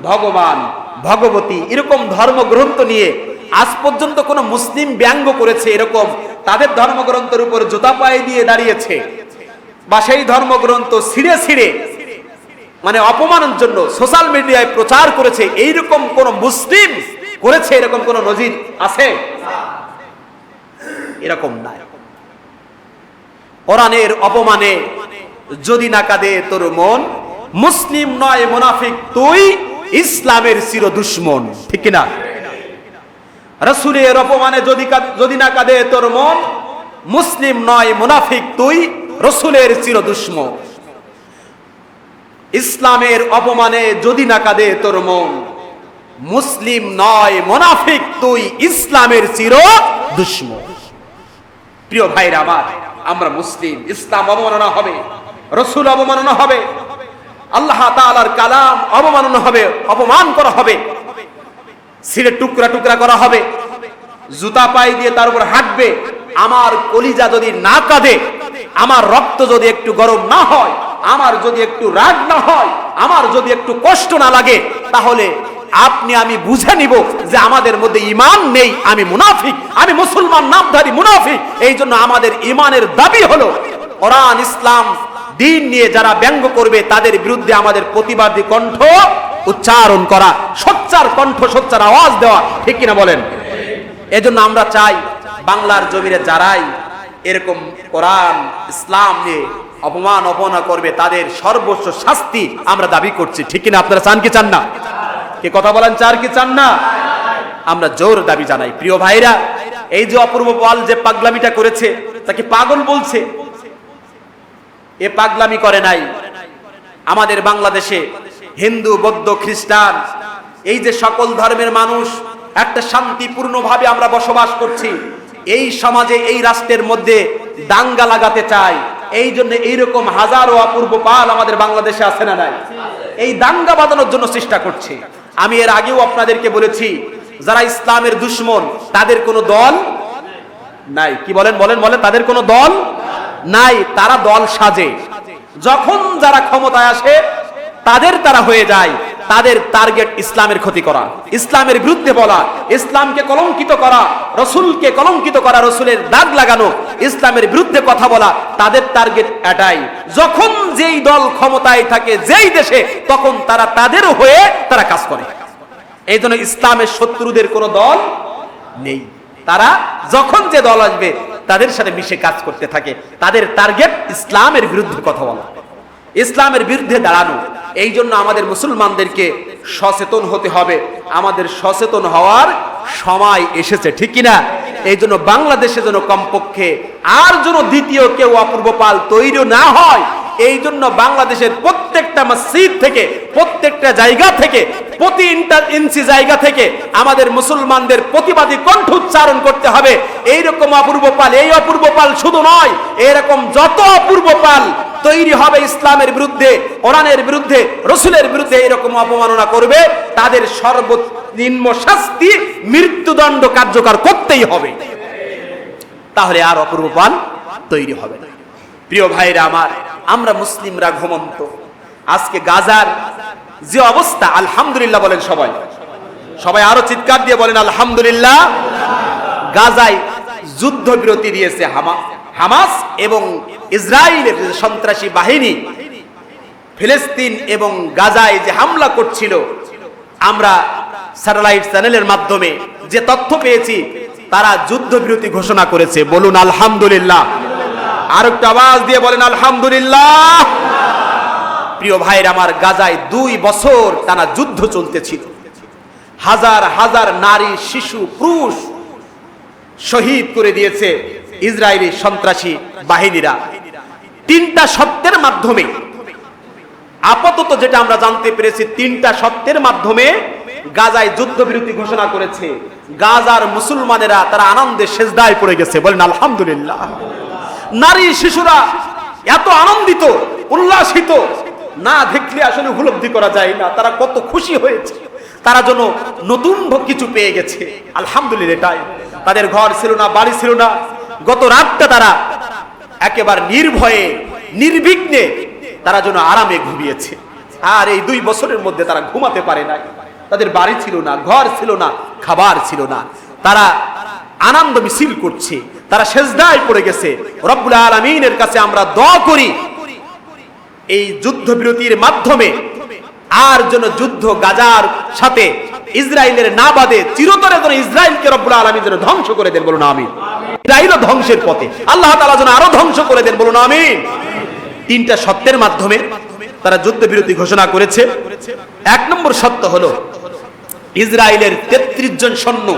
ভগবান, ভগবতী এরকম ধর্মগ্রন্থ নিয়ে আজ পর্যন্ত কোন মুসলিম ব্যঙ্গ করেছে এরকম তাদের ধর্মগ্রন্থের উপর জুতা পায়ে দিয়ে দাঁড়িয়েছে বা সেই ধর্মগ্রন্থ ছিঁড়ে ছিঁড়ে মানে অপমানের জন্য সোশ্যাল মিডিয়ায় প্রচার করেছে, এইরকম কোন মুসলিম করেছে এরকম কোন নজির আছে? এরকম নাই। কোরআনের অপমানে যদি না কাঁদে তোর মন, মুসলিম নয় মুনাফিক তুই, ইসলামের চির দুশমন। ঠিক কিনা? রাসূলের অপমানে যদি না কাঁদে তোর মন, মুসলিম নয় মুনাফিক তুই, রাসূলের চির দুশমন। ইসলামের অপমানে যদি না কাঁদে তোর মন, মুসলিম নয় মুনাফিক তুই, ইসলামের চির দুশমন। প্রিয় ভাইরা আমার, আমরা মুসলিম, ইসলাম অবমাননা হবে, রাসূল অবমাননা হবে, আল্লাহ তাআলার কালাম অবমাননা হবে, অপমান করা হবে, ছিঁড়ে টুকরা টুকরা করা হবে, জুতা পায়ে দিয়ে তার উপর হাঁটবে। আমার কলিজা যদি না কাঁদে, আমার রক্ত যদি একটু গরম না হয়, আমার যদি একটু রাগ না হয়, আমার যদি একটু কষ্ট না লাগে, তাহলে আপনি আমি বুঝে নিব যে আমাদের মধ্যে ঈমান নেই, আমি মুনাফিক, আমি মুসলমান নামধারী মুনাফিক। এই জন্য আমাদের ঈমানের দাবি হলো কোরআন, ইসলাম, দিন নিয়ে যারা ব্যঙ্গ করবে তাদের বিরুদ্ধে আমাদের প্রতিবাদী কণ্ঠ উচ্চারণ করা, সোচ্চার কণ্ঠ, সোচ্চার আওয়াজ দেওয়া। ঠিক কিনা বলেন? এজন্য আমরা চাই বাংলার জমিনে যারাই এরকম কোরআন, ইসলাম নিয়ে অপমান অপমান করবে তাদের সর্বোচ্চ শাস্তি আমরা দাবি করছি। ঠিক কিনা? আপনারা চান কি চান না? কে কথা বলেন, চান কি চান না? আমরা জোর দাবি জানাই। প্রিয় ভাইরা, এই যে অপূর্ব পাল যে পাগলামিটা করেছে তাকে পাগল বলছে, এ পাগলামি করে নাই। আমাদের বাংলাদেশে হিন্দু, বৌদ্ধ, খ্রিস্টান, এই যে সকল ধর্মের মানুষ একটা শান্তিপূর্ণভাবে আমরা বসবাস করছি। এই সমাজে, এই রাষ্ট্রের মধ্যে দাঙ্গা লাগাতে চায়, এই জন্য এইরকম হাজারো অপূর্ব পাল আমাদের বাংলাদেশে আছে না নাই? এই দাঙ্গা বাঁধানোর জন্য চেষ্টা করছে। আমি এর আগেও আপনাদেরকে বলেছি, যারা ইসলামের দুশমন তাদের কোনো দল নাই। কি বলেন? বলেন বলেন, তাদের কোনো দল নাই, তারা দল সাজে। যখন যারা ক্ষমতায় আসে তাদের তারা হয়ে যায়, তাদের টার্গেট ইসলামের ক্ষতি করা, ইসলামের বিরুদ্ধে বলা, ইসলামকে কলঙ্কিত করা, রসুলকে কলঙ্কিত করা, রসুলের দাগ লাগানো, ইসলামের বিরুদ্ধে কথা বলা, তাদের টার্গেট এটাই। যখন যেই দল ক্ষমতায় থাকে যেই দেশে, তখন তারা তাদের হয়ে তারা কাজ করে। এই জন্য ইসলামের শত্রুদের কোনো দল নেই। তারা যখন যে দল আসবে তাদের সাথে মিশে কাজ করতে থাকে। তাদের টার্গেট ইসলামের বিরুদ্ধে কথা বলা, ইসলামের বিরুদ্ধে দাঁড়ানো। এই জন্য আমাদের মুসলমানদেরকে সচেতন হতে হবে। আমাদের সচেতন হওয়ার সময় এসেছে, ঠিক কিনা? এই জন্য বাংলাদেশে যেন কমপক্ষে আর যেন দ্বিতীয় কেউ অপূর্ব পাল তৈরি না হয়, এই জন্য বাংলাদেশের প্রত্যেকটা মসজিদ থেকে, প্রত্যেকটা জায়গা থেকে, প্রতি ইঞ্চি জায়গা থেকে আমাদের মুসলমানদের প্রতিবাদী কণ্ঠ উচ্চারণ করতে হবে। এইরকম অপূর্ব পাল, এই অপূর্ব পাল শুধু নয়, এরকম যত অপূর্ব পাল তৈরি হবে ইসলামের বিরুদ্ধে, কোরআনের বিরুদ্ধে, রসুলের বিরুদ্ধে এরকম অপমাননা করবে, তাদের সর্বনিম্ন শাস্তি মৃত্যুদণ্ড কার্যকর করতেই হবে। তাহলে আর অপূর্ব পাল তৈরি হবে না। প্রিয় ভাইরা আমার, আমরা মুসলিমরা ঘুমন্ত। আজকে গাজার যে অবস্থা, আলহামদুলিল্লাহ বলেন সবাই, সবাই আরো চিৎকার দিয়ে বলেন আলহামদুলিল্লাহ। গাজায় যুদ্ধবিরতি দিয়েছে হামাস এবং ইসরায়েলের সন্ত্রাসী বাহিনী ফিলিস্তিন এবং গাজায় যে হামলা করছিল, আমরা স্যাটেলাইট চ্যানেলের মাধ্যমে যে তথ্য পেয়েছি, তারা যুদ্ধবিরতি ঘোষণা করেছে। বলুন আলহামদুলিল্লাহ। আর একটা আওয়াজ দিয়ে বলেন আলহামদুলিল্লাহ। প্রিয় ভাইরা আমার, গাজায় 2 বছর টানা যুদ্ধ চলতেছিল। হাজার হাজার নারী, শিশু, পুরুষ শহীদ করে দিয়েছে ইসরায়েলি সন্ত্রাসী বাহিনীরা। 3টা শর্তের মাধ্যমে, আপাতত যেটা আমরা জানতে পেরেছি, 3টা শর্তের মাধ্যমে গাজায় যুদ্ধবিরতি ঘোষণা করেছে। গাজার মুসলমানেরা তারা আনন্দে সেজদায় পড়ে গেছে। বলেন আলহামদুলিল্লাহ। নারী শিশুরা এত আনন্দিত, উল্লাসিত, না দেখলে আসলে উপলব্ধি করা যায় না তারা কত খুশি হয়েছে। তারা যেন নতুন কিছু পেয়ে গেছে। আলহামদুলিল্লাহ। এটাই, তাদের ঘর ছিল না, বাড়ি ছিল না। গত রাতটা তারা একেবারে নির্ভয়ে, নির্বিঘ্নে তারা যেন আরামে ঘুমিয়েছে। আর এই 2 বছরের মধ্যে তারা ঘুমাতে পারে নাই। তাদের বাড়ি ছিল না, ঘর ছিল না, খাবার ছিল না। তারা আনন্দ মিছিল করছে, তারা সেজদায় পড়ে গেছে। রব্বুল আলামিনের কাছে আমরা দোয়া করি, এই যুদ্ধবিরতির মাধ্যমে আর যেন যুদ্ধ গাজার সাথে ইসরায়েলের না বাদে, চিরতরে যেন ইসরায়েলকে রব্বুল আলামিন যেন ধ্বংস করে দেন। বলুন আমিন। ইসরায়েলও ধ্বংসের পথে, আল্লাহ তাআলা যেন আরো ধ্বংস করে দেন। বলুন আমিন। 3টা সত্যের মাধ্যমে তারা যুদ্ধবিরতি ঘোষণা করেছে। 1 নম্বর সত্য হলো, ইসরায়েলের 33 জন সৈন্য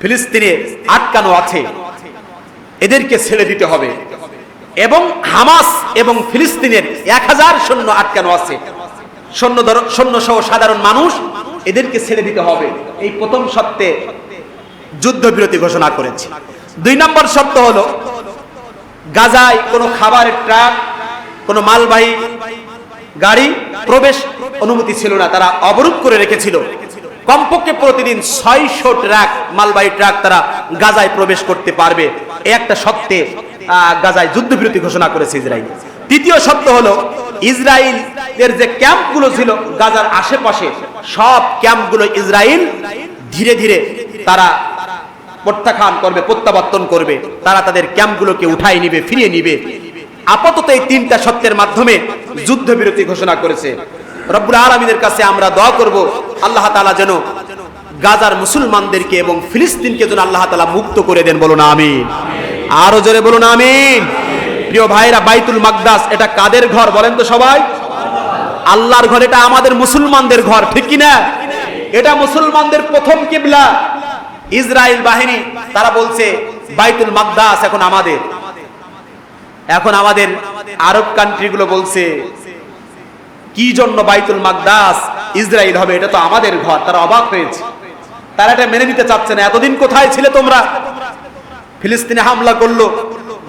ফিলিস্তিনে আটকানো আছে, এদেরকে ছেড়ে দিতে হবে। এবং হামাস এবং ফিলিস্তিনের 1000 সৈন্য আটকানো আছে, সৈন্য সহ সাধারণ মানুষ, এদেরকে ছেড়ে দিতে হবে। এই প্রথম সত্যে যুদ্ধবিরতি ঘোষণা করেছে। 2 নম্বর সত্য হলো, গাজায় কোনো খাবারের ট্রাক, কোনো মালবাহী গাড়ি প্রবেশ অনুমতি ছিল না, তারা অবরোধ করে রেখেছিল। কমপক্ষে প্রতিদিন 600 ট্রাক, মালবাহী ট্রাক তারা গাজায় প্রবেশ করতে পারবে। এই একটা সত্যে গাজায় যুদ্ধবিরতি ঘোষণা করেছে ইসরায়েল। তৃতীয় সত্য হলো, ইসরায়েলের যে ক্যাম্পগুলো ছিল গাজার আশেপাশে, সব ক্যাম্পগুলো ইসরায়েল ধীরে ধীরে তারা প্রত্যাখ্যান করবে, প্রত্যাবর্তন করবে। তারা তাদের ক্যাম্পগুলোকে উঠাই নিবে, ফিরিয়ে নিবে। আপাতত এই 3টা সত্যের মাধ্যমে যুদ্ধবিরতি ঘোষণা করেছে। রব্বুল আলামিনের কাছে আমরা দোয়া করব, আল্লাহ তাআলা যেন গাজার মুসলমানদেরকে এবং ফিলিস্তিনকে যেন আল্লাহ তাআলা মুক্ত করে দেন। বলুন আমিন। আরো জোরে বলুন আমিন। প্রিয় ভাইরা, বাইতুল মাকদাস এটা কাদের ঘর বলেন তো সবাই? আল্লাহর ঘর। এটা আমাদের মুসলমানদের ঘর, ঠিক কি না? এটা মুসলমানদের প্রথম কিবলা। ইসরায়েল বাহিনী তারা বলছে বাইতুল মাকদাস এখন আমাদের। এখন আমাদের আরব কান্ট্রিগুলো বলছে, কি জন্য বাইতুল মাকদাস ইসরায়েল হবে? এটা তো আমাদের ঘর। তারা অবাক হয়েছে, তারা এটা মেনে নিতে চাচ্ছে না। এতদিন কোথায় ছিলে তোমরা? ফিলিস্তিনে হামলা করলো,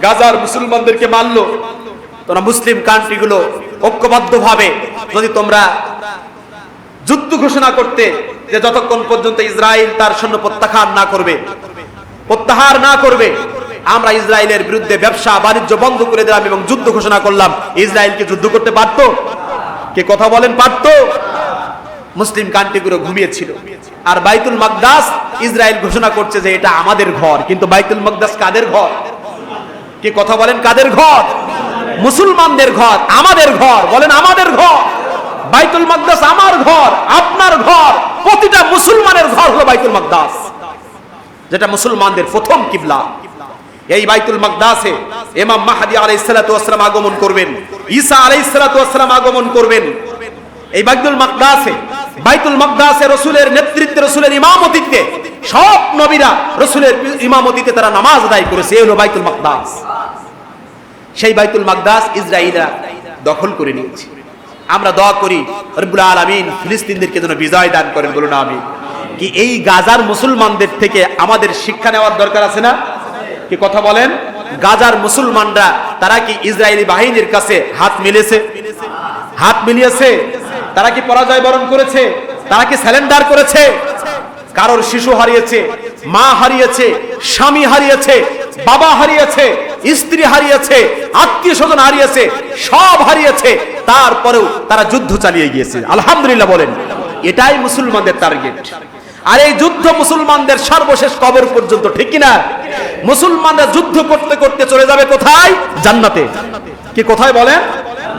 গাজার মুসলমানদেরকে মারলো। তোমরা মুসলিম কান্ট্রিগুলো ঐক্যবদ্ধভাবে যদি তোমরা যুদ্ধ ঘোষণা করতে, যে যতক্ষণ পর্যন্ত ইসরায়েল তার সৈন্য প্রত্যাহার না করবে, আমরা ইসরায়েলের বিরুদ্ধে ব্যবসা বাণিজ্য বন্ধ করে দিলাম এবং যুদ্ধ ঘোষণা করলাম, ইসরায়েলকে যুদ্ধ করতে পারতো? কে কথা বলেন পারতো? মুসলিম কান্ট্রিগুলো ঘুমিয়েছিল, আর বাইতুল মাকদাস ইসরায়েল ঘোষণা করছে যে এটা আমাদের ঘর। কিন্তু বাইতুল মাকদাস কাদের ঘর? কি কথা বলেন, কাদের ঘর? মুসলমানদের ঘর, আমাদের ঘর। বলেন আমাদের ঘর। বাইতুল মাকদাস আমার ঘর, আপনার ঘর, প্রতিটা মুসলমানের ঘর হলো বাইতুল মাকদাস, যেটা মুসলমানদের প্রথম কিবলা। এই বাইতুল মাকদাসে ইমাম মাহদী আলাইহিস সালাতু ওয়াস সালাম আগমন করবেন, ঈসা আলাইহিস সালাতু ওয়াস সালাম আগমন করবেন। এই বাইতুল মাকদাসে রাসূলের নেতৃত্বে, রাসূলের ইমামতিতে সব নবীরা রাসূলের ইমামতিতে তারা নামাজ আদায় করেছে। এই হলো বাইতুল মাকদাস। সেই বাইতুল মাকদাস ইসরায়েলরা দখল করে নিয়েছে। আমরা দোয়া করি রব্বুল আলামিন ফিলিস্তিনদেরকে যেন বিজয় দান করেন, বলুন আমিন। কি এই গাজার মুসলমানদের থেকে আমাদের শিক্ষা নেওয়ার দরকার আছে না? কি কথা বলেন? গাজার মুসলমানরা তারা কি ইসরায়েলি বাহিনীর কাছে হাত মিলিয়েছে? হাত মিলিয়েছে? তারা কি পরাজয় বরণ করেছে? তারা কি স্যালেন্ডার করেছে? কারোর শিশু হারিয়েছে, মা হারিয়েছে, স্বামী হারিয়েছে, বাবা হারিয়েছে, স্ত্রী হারিয়েছে, আত্মীয় স্বজন হারিয়েছে, সব হারিয়েছে, তারপরেও তারা যুদ্ধ চালিয়ে গিয়েছে। আলহামদুলিল্লাহ বলেন। এটাই মুসলমানদের টার্গেট। আর এই যুদ্ধ মুসলমানদের সর্বশেষ কবর পর্যন্ত, ঠিক কিনা? মুসলমানরা যুদ্ধ করতে করতে চলে যাবে কোথায়? জান্নাতে। কি কোথায় বলেন?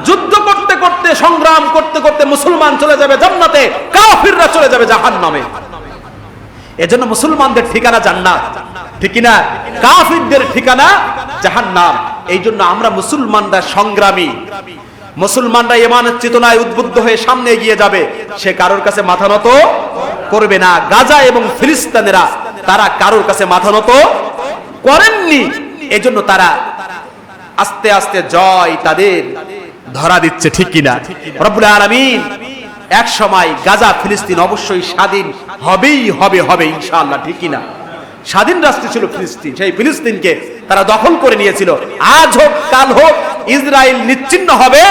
যুদ্ধ করতে করতে, সংগ্রাম করতে করতে মুসলমান চলে যাবে জান্নাতে, কাফিররা চলে যাবে জাহান্নামে। এজন্য মুসলমানদের ঠিকানা জান্নাত, ঠিক কিনা? কাফিরদের ঠিকানা জাহান্নাম। এই জন্য আমরা মুসলমানরা সংগ্রামী, মুসলমানরা ঈমানের চেতনায় উদ্বুদ্ধ হয়ে সামনে এগিয়ে যাবে, সে কারোর কাছে মাথা নত করবে না। গাজা এবং ফিলিস্তিনেরা তারা কারোর কাছে মাথা নত করেননি। এজন্য তারা আস্তে আস্তে জয় তাদের ধরা দিচ্ছে, ঠিক কিনা? রব্বুল আলামিন এক সময় গাজা ফিলিস্তিন অবশ্যই স্বাধীন হবেই হবে ইনশাআল্লাহ, ঠিক কিনা? স্বাধীন রাষ্ট্র ছিল ফিলিস্তিন, সেই ফিলিস্তিনকে তারা দখল করে নিয়েছিল। আজ হোক কাল হোক ইসরায়েল নিশ্চিহ্ন হবে,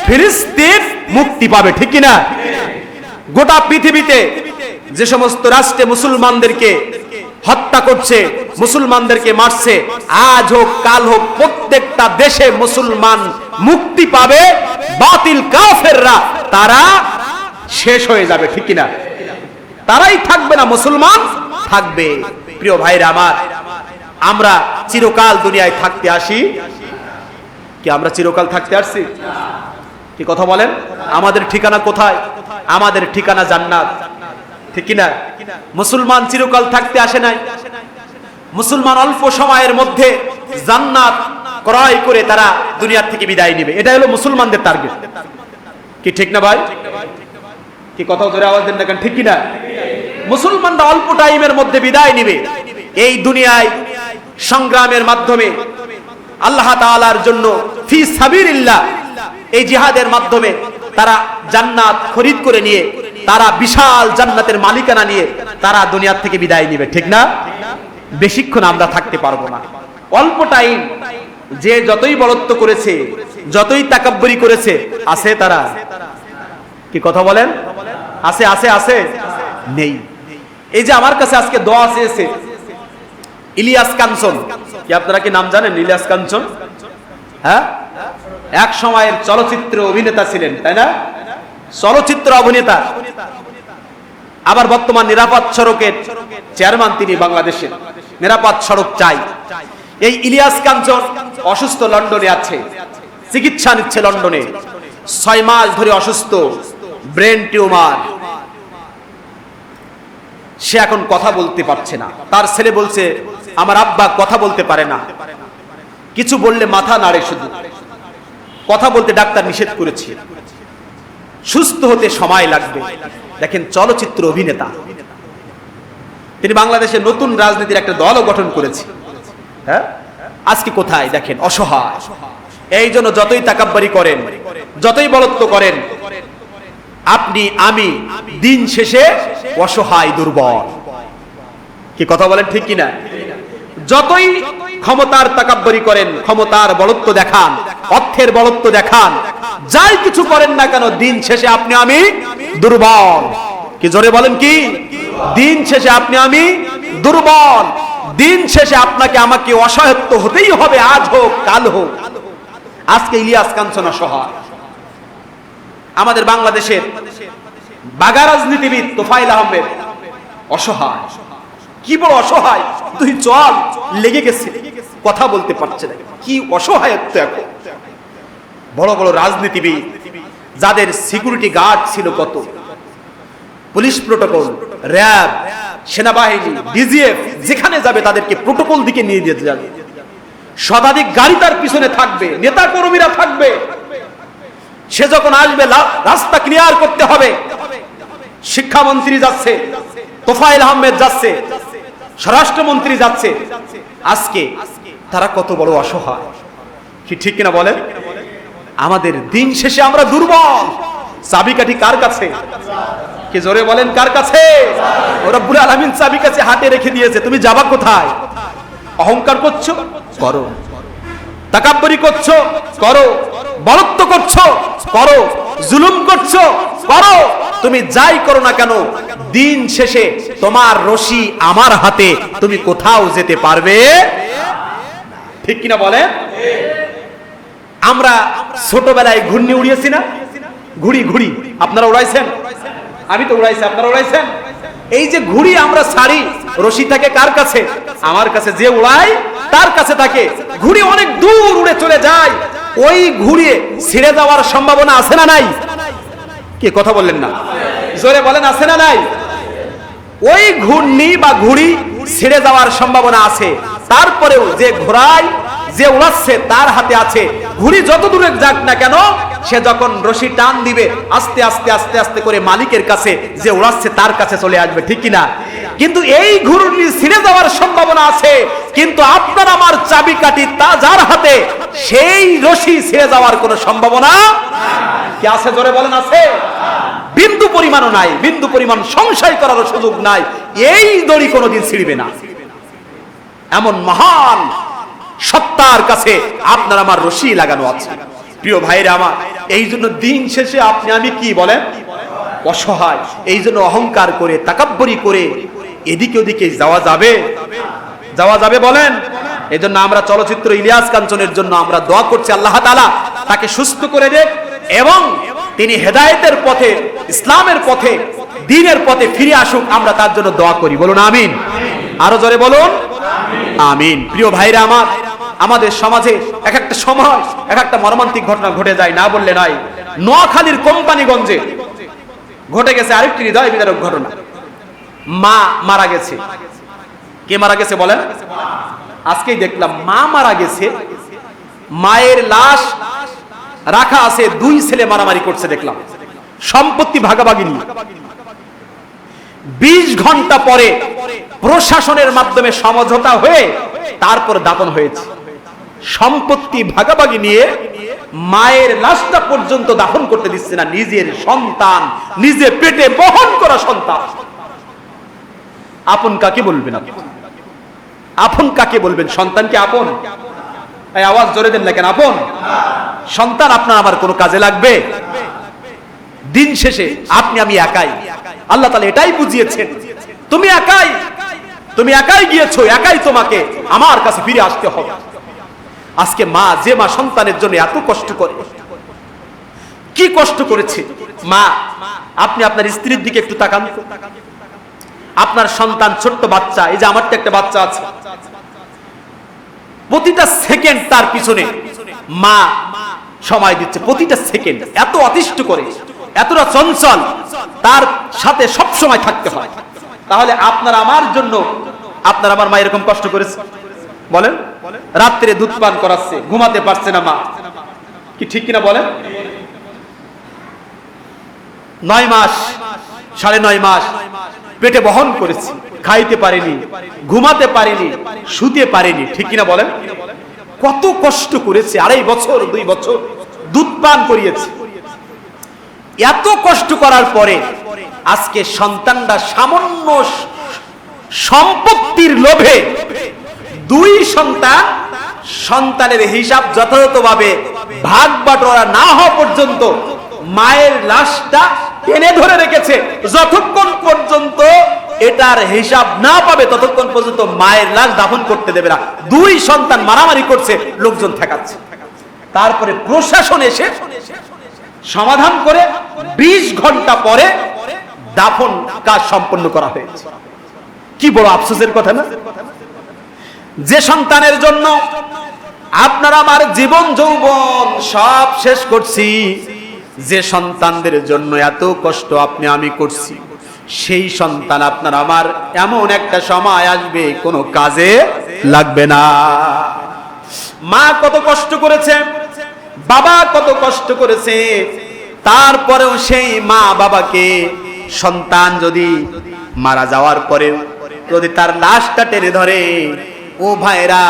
ফিলিস্তিন মুক্তি পাবে, ঠিক কিনা? গোটা পৃথিবীতে যে সমস্ত রাষ্ট্রে মুসলমানদেরকে হত্যা করছে, মুসলমানদেরকে মারছে, আজ হোক কাল হোক প্রত্যেকটা দেশে মুসলমান মুক্তি পাবে। বাতিল কাফেররা তারা শেষ হয়ে যাবে, ঠিক কিনা? তারাই থাকবে না, মুসলমান থাকবে। প্রিয় ভাইরা আমার, আমরা চিরকাল দুনিয়ায় থাকতে আসি কি? আমরা চিরকাল থাকতে আসছি? কি কথা বলেন? আমাদের ঠিকানা কোথায়? আমাদের ঠিকানা জান্নাত, ঠিক কিনা? মুসলমান চিরকাল থাকতে আসে নাই। মুসলমান অল্প সময়ের মধ্যে জান্নাত ক্রয় করে তারা দুনিয়ার থেকে বিদায় নেবে। এটা হলো মুসলমানদের টার্গেট। কি ঠিক না ভাই? কি কথা ধরে আওয়াজ দেন না কেন, ঠিক কিনা? মুসলমানরা অল্প টাইমের মধ্যে বিদায় নেবে। এই দুনিয়ায় সংগ্রামের মাধ্যমে আল্লাহ তাআলার জন্য ফি সাবিলিল্লাহ, এই জিহাদের মাধ্যমে তারা জান্নাত খরিদ করে নিয়ে, তারা বিশাল জান্নাতের মালিকানা নিয়ে তারা দুনিয়ার থেকে বিদায় নেবে, ঠিক না? বেশিক্ষণ আমরা থাকতে পারবো না। অল্প টাইম, যে যতই বলত্ব করেছে, যতই তাকাব্বুরি করেছে, আছে তারা? কি কথা বলেন? আছে আছে আছে? নেই। এই যে আমার কাছে আজকে দোয়া চেয়েছে ইলিয়াস কাঞ্চন, কি আপনারা কি নাম জানেন? ইলিয়াস কাঞ্চন, হ্যাঁ, এক সময়ের চলচ্চিত্র অভিনেতা ছিলেন, তাই না? চলচ্চিত্র অভিনেতা, আবার বর্তমান নিরাপদ সড়কের চেয়ারম্যান তিনি। বাংলাদেশের নিরাপদ সড়ক চাই। এই ইলিয়াস কাঞ্চন অসুস্থ, লন্ডনে আছে, চিকিৎসা নিচ্ছে লন্ডনে। 6 মাস ধরে অসুস্থ, ব্রেন টিউমার। সে এখন কথা বলতে পারছে না। তার ছেলে বলছে, আমার আব্বা কথা বলতে পারে না, কিছু বললে মাথা নাড়ে, শুধু কথা বলতে ডাক্তার নিষেধ করেছে, সুস্থ হতে সময় লাগবে। দেখেন, চলচ্চিত্র অভিনেতা তিনি বাংলাদেশের নতুন রাজনীতির একটা দলও গঠন করেছে। হ্যাঁ, আজকে কোথায় দেখেন, অসহায়। এই জন্য যতই তাকাব্বুরি করেন, যতই বলত্ব করেন, আপনি আমি দিন শেষে অসহায়, দুর্বল। কি কথা বলেন, ঠিক কিনা? যতই ক্ষমতার তাকাব্বুরি করেন, ক্ষমতার বলত্ব দেখান, অর্থের বলত্ব দেখান, যাই কিছু করেন না কেন, দিন শেষে আপনি আমি দুর্বল। কি জোরে বলেন? কি? দিন শেষে আপনি আমি দুর্বল। দিন শেষে আপনাকে আমাকে অসহায়ত্ব হতেই হবে, আজ হোক কাল হোক। আজকে ইলিয়াস কাঞ্চন অসহায়। আমাদের বাংলাদেশের বাগা রাজনীতিবিদ তোফায়েল আহমেদ অসহায়, কি বড় অসহায়, তুই চল লেগে গেছে, কথা বলতে পারছে না, কি অসহায়ত্ব এখন। বড় বড় রাজনীতিবিদ যাদের সিকিউরিটি গার্ড ছিল কত, পুলিশ প্রটোকল, র্যাব, সেনাবাহিনী, ডিজিএফ, যেখানে যাবে তাদেরকে প্রটোকল দিকে নিয়ে যেতে যাবে, শতাধিক গাড়ি তার পিছনে থাকবে, নেতা কর্মীরা থাকবে। সে যখন আসবে রাস্তা ক্লিয়ার করতে হবে, শিক্ষামন্ত্রী যাচ্ছে, তোফায়েল আহমেদ যাচ্ছে, স্বরাষ্ট্রমন্ত্রী যাচ্ছে, আজকে তারা কত বড় অসহায়, কি ঠিক কিনা বলেন? আমাদের দিন শেষে আমরা দুর্বল। চাবিকাঠি কার কাছে? কি জোরে বলেন, কার কাছে? রব্বুল আলামিন চাবিকাঠি হাতে রেখে দিয়েছে, তুমি যাবা কোথায়? অহংকার করছো, করো। তাকাব্বুরি করছো, করো। বলত্ব করছো, করো। জুলুম করছো, করো। তুমি যাই করো না কেন, দিন শেষে তোমার রশি আমার হাতে, তুমি কোথাও যেতে পারবে, ঠিক কিনা বলেন? আমরা ছোটবেলায় ঘূর্ণি উড়িয়েছি না? ঘুড়ি, ঘুড়ি আপনারা উড়াইছেন, আমি তো উড়াইছি, আপনারা উড়াইছেন। এই যে ঘুড়ি আমরা ছাড়ি, রশি থাকে কার কাছে? আমার কাছে। যে উড়ায় তার কাছে থাকে। ঘুড়ি অনেক দূর উড়ে চলে যায়, ওই ঘুড়ি ছিঁড়ে যাওয়ার সম্ভাবনা আছে না নাই? কে কথা বললেন না? জোরে বলেন, আছে না নাই? ওই ঘূর্ণি বা ঘুড়ি ছিঁড়ে যাওয়ার সম্ভাবনা আছে। তারপরেও যে ঘোড়ায়, যে উড়াচ্ছে তার হাতে আছে, ঘুড়ি যত দূরে যাক না কেন, সে যখন রশি টান দিবে আস্তে আস্তে আস্তে আস্তে করে মালিকের কাছে, যে উড়াচ্ছে তার কাছে চলে আসবে, ঠিক কিনা? কিন্তু এই ঘুড়ি ছিঁড়ে যাওয়ার সম্ভাবনা আছে, কিন্তু আপনার আমার চাবিকাঠি তা যার হাতে, সেই রশি ছিঁড়ে যাওয়ার কোনো সম্ভাবনা কি আছে? জোরে বলেন, আছে? বিন্দু পরিমাণও নাই, বিন্দু পরিমাণ সংশয় করার সুযোগ নাই, এই দড়ি কোনোদিন ছিঁড়বে না। এমন মহান সত্তার কাছে আপনার আমার রশি লাগানো আছে। প্রিয় ভাইরা আমার, এই জন্য দিন শেষে আপনি আমি কি বলেন, অসহায়। এই জন্য অহংকার করে, তাকাব্বুরি করে এদিকে ওদিকে যাওয়া যাবে? যাওয়া যাবে বলেন? এই জন্য আমরা চলচ্চিত্র ইলিয়াস কাঞ্চনের জন্য আমরা দোয়া করছি, আল্লাহ তাআলা তাকে সুস্থ করে দেখ এবং তিনি হেদায়েতের পথে, ইসলামের পথে, দ্বীনের পথে ফিরে আসুক, আমরা তার জন্য দোয়া করি। বলুন আমিন। আরো জোরে বলুন আমিন। প্রিয় ভাইরা আমার, আমাদের সমাজে এক একটা সময় এক একটা মর্মান্তিক ঘটনা ঘটে যায়, না বললে নয়। নোয়াখালীর কোম্পানিগঞ্জে ঘটে গেছে আরেকটি হৃদয় বিদারক ঘটনা। মা মারা গেছে। কে মারা গেছে বলেন? আজকেই দেখলাম মা মারা গেছে, মায়ের লাশ রাখা আছে, দুই ছেলে মারামারি করছে দেখলাম, সম্পত্তি ভাগাভাগি নিয়ে। 20 ঘন্টা পরে প্রশাসনের মাধ্যমে সমঝোতা হয়ে তারপর দাফন হয়েছে। সম্পত্তি ভাগাভাগি নিয়ে মায়ের লাশটা পর্যন্ত দাফন করতে দিচ্ছে না, নিজের সন্তান, নিজে পেটে বহন করা সন্তান। আপন কাকে বলবেন? আপন কাকে বলবেন? সন্তানকে আপন? এই আওয়াজ জোরে দেন না কেন? আপন সন্তান আপনার আমার কোনো কাজে লাগবে? দিন শেষে আপনি আমি একাই। আল্লাহ তাআলা এটাই বুঝিয়েছেন, তুমি একাই, তুমি একাই গিয়েছো, একাই তোমাকে আমার কাছে ফিরে আসতে হবে। আজকে মা, যে মা সন্তানের জন্য এত কষ্ট করে, কি কষ্ট করেছে মা। আপনি আপনার স্ত্রীর দিকে একটু তাকান। আপনার সন্তান, ছোট্ট বাচ্চা, এই যে আমার তো একটা বাচ্চা আছে, প্রতিটা সেকেন্ড তার পিছনে মা সময় দিচ্ছে, প্রতিটা সেকেন্ড। এত অতিষ্ঠ করে, এতটা চঞ্চল, তার সাথে সব সময় থাকতে হয়। তাহলে আপনার আমার জন্য, আপনার আমার মা এরকম কষ্ট করেছে বলেন? রাত্রে দুধ পান করাচ্ছে, ঘুমাতে পারছে না মা, কি ঠিক কিনা বলেন? 9 মাস, 9.5 মাস পেটে বহন করেছি, খাইতে পারেনি, ঘুমাতে পারেনি, শুতে পারেনি, ঠিক কিনা বলেন? কত কষ্ট করেছে, 2.5 বছর 2 বছর দুধ পান করিয়েছে। এত কষ্ট করার পরে আজকে সন্তানরা সামান্য সম্পত্তির লোভে, 2 সন্তান, সন্তানের হিসাব যথাযথভাবে ভাগ বাটোয়ারা না হওয়া পর্যন্ত মায়ের লাশটা টেনে ধরে রেখেছে। যতক্ষণ পর্যন্ত এটার হিসাব না পাবে ততক্ষণ পর্যন্ত মায়ের লাশ দাফন করতে দেবে না। 2 সন্তান মারামারি করছে, লোকজন ঠেকাচ্ছে। তারপরে প্রশাসন এসে সমাধান করে 20 ঘন্টা পরে দাফন কাজ সম্পন্ন করা হয়েছে। কি বড় আফসোসের কথা না? যে সন্তানের জন্য আপনার আমার জীবন যৌবন সব শেষ করছি, যে সন্তানদের জন্য এত কষ্ট আপনি আমি করছি, সেই সন্তান আপনার আমার এমন একটা সময় আসবে কোনো কাজে লাগবে না। মা কত কষ্ট করেছে, বাবা কত কষ্ট করেছে, তারপরেও সেই মা বাবাকে সন্তান যদি মারা যাওয়ার পরে যদি তার লাশটা টেনে ধরে, ও ভাইরা,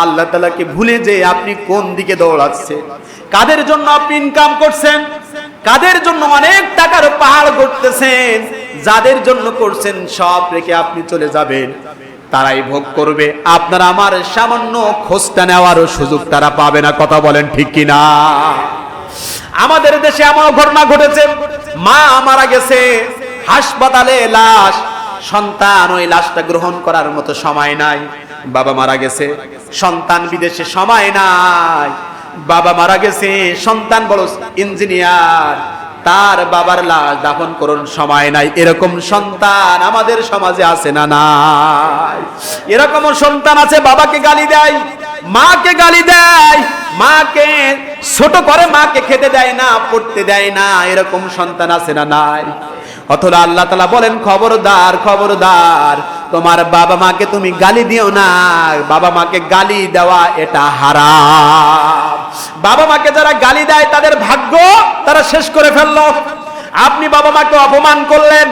আল্লাহ তাআলাকে ভুলে যে আপনি কোন দিকে দৌড়াচ্ছেন, কাদের জন্য আপনি ইনকাম করছেন, কাদের জন্য অনেক টাকার পাহাড় করতেছেন, যাদের জন্য করছেন সব রেখে আপনি চলে যাবেন, তারাই ভোগ করবে। আপনার আমার সামান্য খোঁজটা নেওয়ারও সুযোগ তারা পাবে না। কথা বলেন ঠিক কিনা? আমাদের দেশে এমন ঘটনা ঘটেছে, মা মারা গেছে, হাসপাতালে লাশ, সন্তান ওই লাশটা গ্রহণ করার মতো সময় নাই। বাবা মারা গেছে, সন্তান বিদেশে, সময় নাই। বাবা মারা গেছে, সন্তান বড় ইঞ্জিনিয়ার, তার বাবার লাশ দাফন করুন সময় নাই। এরকম সন্তান আমাদের সমাজে আছে না নাই? এরকম সন্তান আছে, বাবাকে গালি দেয়, মাকে গালি দেয়, মাকে ছোট করে, মাকে খেতে দেয় না, পড়তে দেয় না। এরকম সন্তান আছে না নাই? অথবা আল্লাহ তাআলা বলেন, খবরদার খবরদার, তোমার বাবা মাকে তুমি গালি দিও না। বাবা মাকে গালি দেওয়া এটা হারাম। বাবা মাকে যারা গালি দেয় তাদের ভাগ্য তারা শেষ করে ফেললো। আপনি বাবা মাকে অপমান করলেন,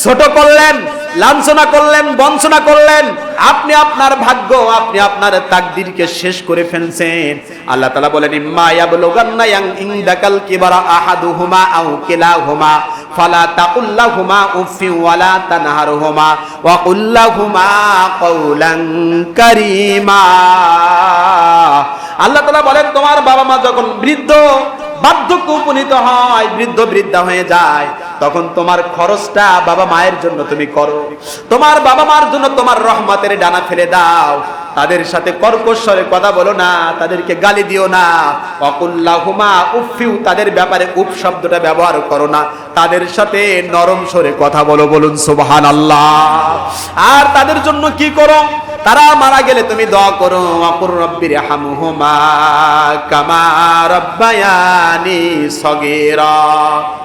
ছোট করলেন, লাঞ্ছনা করলেন, বঞ্চনা করলেন, আপনি আপনার ভাগ্য, আপনি আপনার তাকদীরকে শেষ করে ফেলছেন। আল্লাহ তাআলা বলেন, ইম্মা ইয়াবলুগান্না ইনদাকাল কিবারা আহাদুহুমা আও কিলাহুমা ফালা তাকুল লাহুমা উফফিন ওয়ালা তানহারহুমা ওয়া কুল লাহুমা কাওলান কারীমা। আল্লাহ তাআলা বলেন, তোমার বাবা মা যখন বৃদ্ধ বার্ধক্য উপনীত হয়, বৃদ্ধ বৃদ্ধা হয়ে যায়, তখন তোমার খরচটা বাবা মায়ের জন্য তুমি করো। তোমার বাবা মার জন্য তোমার রহমতের ডানা ফেলে দাও। তাদের সাথে কর্কশ স্বরে কথা বলো না, তাদেরকে গালি দিও না। ওয়াকুল্লাহুমা উফফিউ, তাদের ব্যাপারে উফ শব্দটা ব্যবহার করো না, তাদের সাথে নরম স্বরে কথা বলো। বলুন সুবহানাল্লাহ। আর তাদের জন্য কি করো? তারা মারা গেলে তুমি দোয়া করো, ওয়াকুর রব্বিরহামহুমা কামা রাব্বায়ানি সগীরা।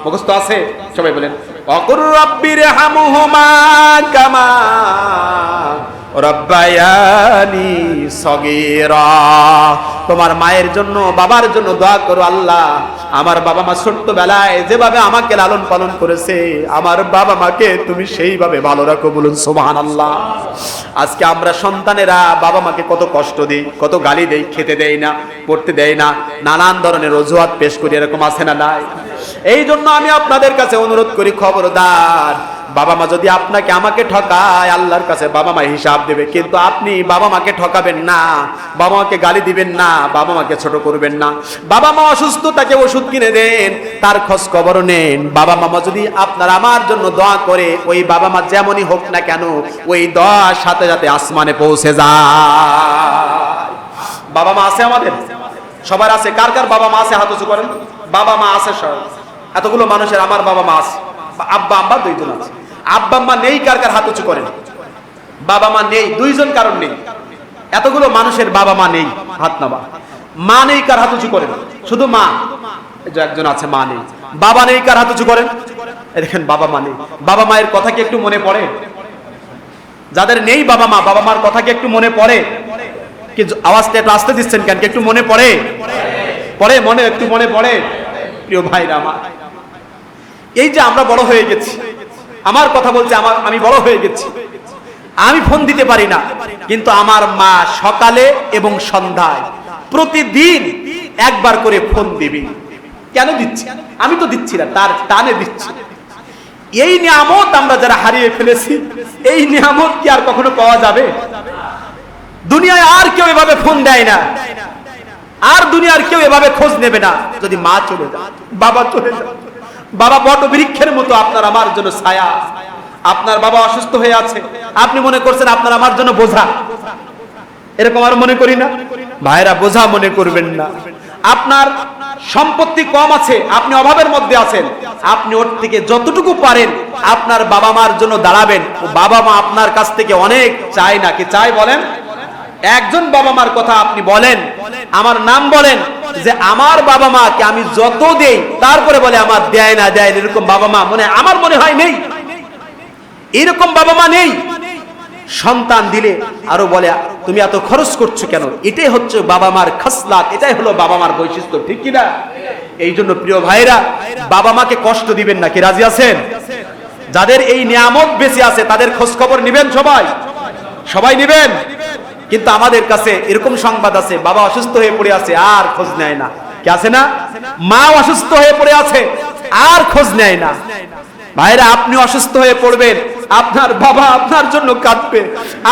মুখস্থ আছে? সবাই বলেন, ওয়াকুর রব্বিরহামহুমা কামা রাব্বায়ানি সগীরা। তোমার মায়ের জন্য, বাবার জন্য দোয়া করো, আল্লাহ আমার বাবা মা ছোট্টবেলায় যেভাবে আমাকে লালন পালন করেছে, আমার বাবা মাকে তুমি সেইভাবে ভালো রাখো। বলুন সুবহানাল্লাহ। আজকে আমরা সন্তানেরা বাবা মাকে কত কষ্ট দিই, কত গালি দেই, খেতে দেই না, পড়তে দেই না, নানান ধরনের অজুহাত পেশ করি। এরকম আছে না নাই? এই জন্য আমি আপনাদের কাছে অনুরোধ করি, খবরদার, বাবা মা যদি আপনাকে আমাকে ঠকায়, আল্লাহর কাছে বাবা মা হিসাব দেবে। কিন্তু আপনি বাবা মাকে ঠকাবেন না, বাবা মাকে গালি দিবেন না, বাবা মাকে ছোট করবেন না। বাবা মা অসুস্থ, তাকে ওষুধ কিনে দেন, তার খোঁজ খবর নেন। বাবা মামা যদি আপনার আমার জন্য দোয়া করে, ওই বাবা মা যেমনই হোক না কেন, ওই দোয়ার সাথে সাথে আসমানে পৌঁছে যায়। বাবা মা আছে আমাদের? সবার আছে? কার কার বাবা মা আছে? হাত উঁচু করেন। বাবা মা আছে সব? এতগুলো মানুষের আমার বাবা মা আছে। আব্বা আম্মা দুইজন আছে। আব্বা আম্মা নেই কার কার? হাত উঁচু করেন। বাবা মা নেই দুইজন, কারণ নেই। এতগুলো মানুষের বাবা মা নেই, হাত নামা। মা নেই কার? হাত উঁচু করেন। শুধু মা, এই যে একজন আছে, মা নেই। বাবা নেই কার? হাত উঁচু করেন। দেখেন, বাবা মা নেই। বাবা মায়ের কথা কি একটু মনে পড়ে? যাদের নেই বাবা মা, বাবা মার কথা কি একটু মনে পড়ে? কিন্তু আওয়াজটা একটু আস্তে দিচ্ছেন কেন? কি একটু মনে পড়ে? পড়ে? মনে একটু মনে পড়ে? প্রিয় ভাইরা আমার, এই যে আমরা বড় হয়ে গেছি, আমার কথা বলছে, আমি বড় হয়ে গেছি, আমি ফোন দিতে পারি না, কিন্তু আমার মা সকালে এবং সন্ধ্যায় প্রতিদিন একবার করে ফোন দিবি। কেন দিচ্ছি? আমি তো দিচ্ছি না, তার টানে দিচ্ছি। এই নিয়ামত আমরা যারা হারিয়ে ফেলেছি, এই নিয়ামত কি আর কখনো পাওয়া যাবে? দুনিয়ায় আর কেউ এভাবে ফোন দেয় না, আর দুনিয়ার কেউ এভাবে খোঁজ নেবে না। যদি মা চলে যায়, বাবা চলে যায়, বাবা বট বৃক্ষের মতো আপনার আমার জন্য ছায়া। আপনার বাবা অসুস্থ হয়ে আছে, আপনি মনে করছেন আপনার আমার জন্য বোঝা। এরকম আর মনে করি না ভাইরা? বোঝা মনে করবেন না। আপনার সম্পত্তি কম আছে, আপনি অভাবের মধ্যে আছেন, আপনি ওর থেকে যতটুকু পারেন আপনার বাবা মার জন্য দাঁড়াবেন। ও বাবা মা আপনার কাছ থেকে অনেক চায় না, কি চায় বলেন? একজন বাবা মার কথা আপনি বলেন, আমার নাম বলেন, যে আমার বাবা মাকে আমি যত দেই তারপরে বলে আমার দেয় না দেয় না, এরকম বাবা মা আমার মনে হয় নেই, এরকম বাবা মা নেই। সন্তান দিলে আরো বলে তুমি এত খরচ করছো কেন? এটাই হচ্ছে বাবা মার খাসলাত, এটাই হলো বাবা মার বৈশিষ্ট্য, ঠিক কি না? এই জন্য প্রিয় ভাইরা, বাবা মাকে কষ্ট দিবেন না, কি রাজি আছেন? যাদের এই নিয়ামত বেঁচে আছে তাদের খোঁজ খবর নিবেন, সবাই সবাই নিবেন। কিন্তু আমাদের কাছে এরকম সংবাদ আছে, বাবা অসুস্থ হয়ে পড়ে আছে আর খোঁজ নেয় না, কি আছে না? মা অসুস্থ হয়ে পড়ে আছে আর খোঁজ নেয় না। ভাইরা, আপনি অসুস্থ হয়ে পড়বেন, আপনার বাবা আপনার জন্য কাঁদবে,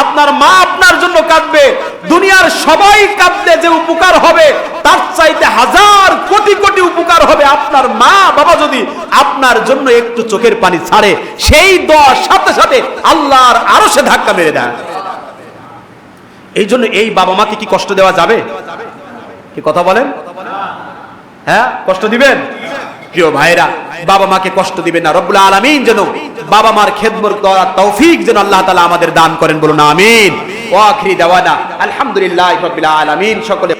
আপনার মা আপনার জন্য কাঁদবে, দুনিয়ার সবাই কাঁদলে যে উপকার হবে তার চাইতে হাজার কোটি কোটি উপকার হবে আপনার মা বাবা যদি আপনার জন্য একটু চোখের পানি ছাড়ে, সেই দোয়ার সাথে সাথে আল্লাহর আরশে ধাক্কা মেরে দেয়। এই জন্য এই বাবা মাকে কি কষ্ট দেওয়া যাবে? কি কথা বলেন? হ্যাঁ, কষ্ট দিবেন? প্রিয় ভাইরা, বাবা মাকে কষ্ট দিবেন না। রব্বুল আলামিন যেন বাবা মার খেদমত করার তৌফিক যেন আল্লাহ তাআলা আমাদের দান করেন, বলুন আমিন। ওয়া আখিরি দাওয়ানা আলহামদুলিল্লাহি রাব্বিল আলামিন। সকলে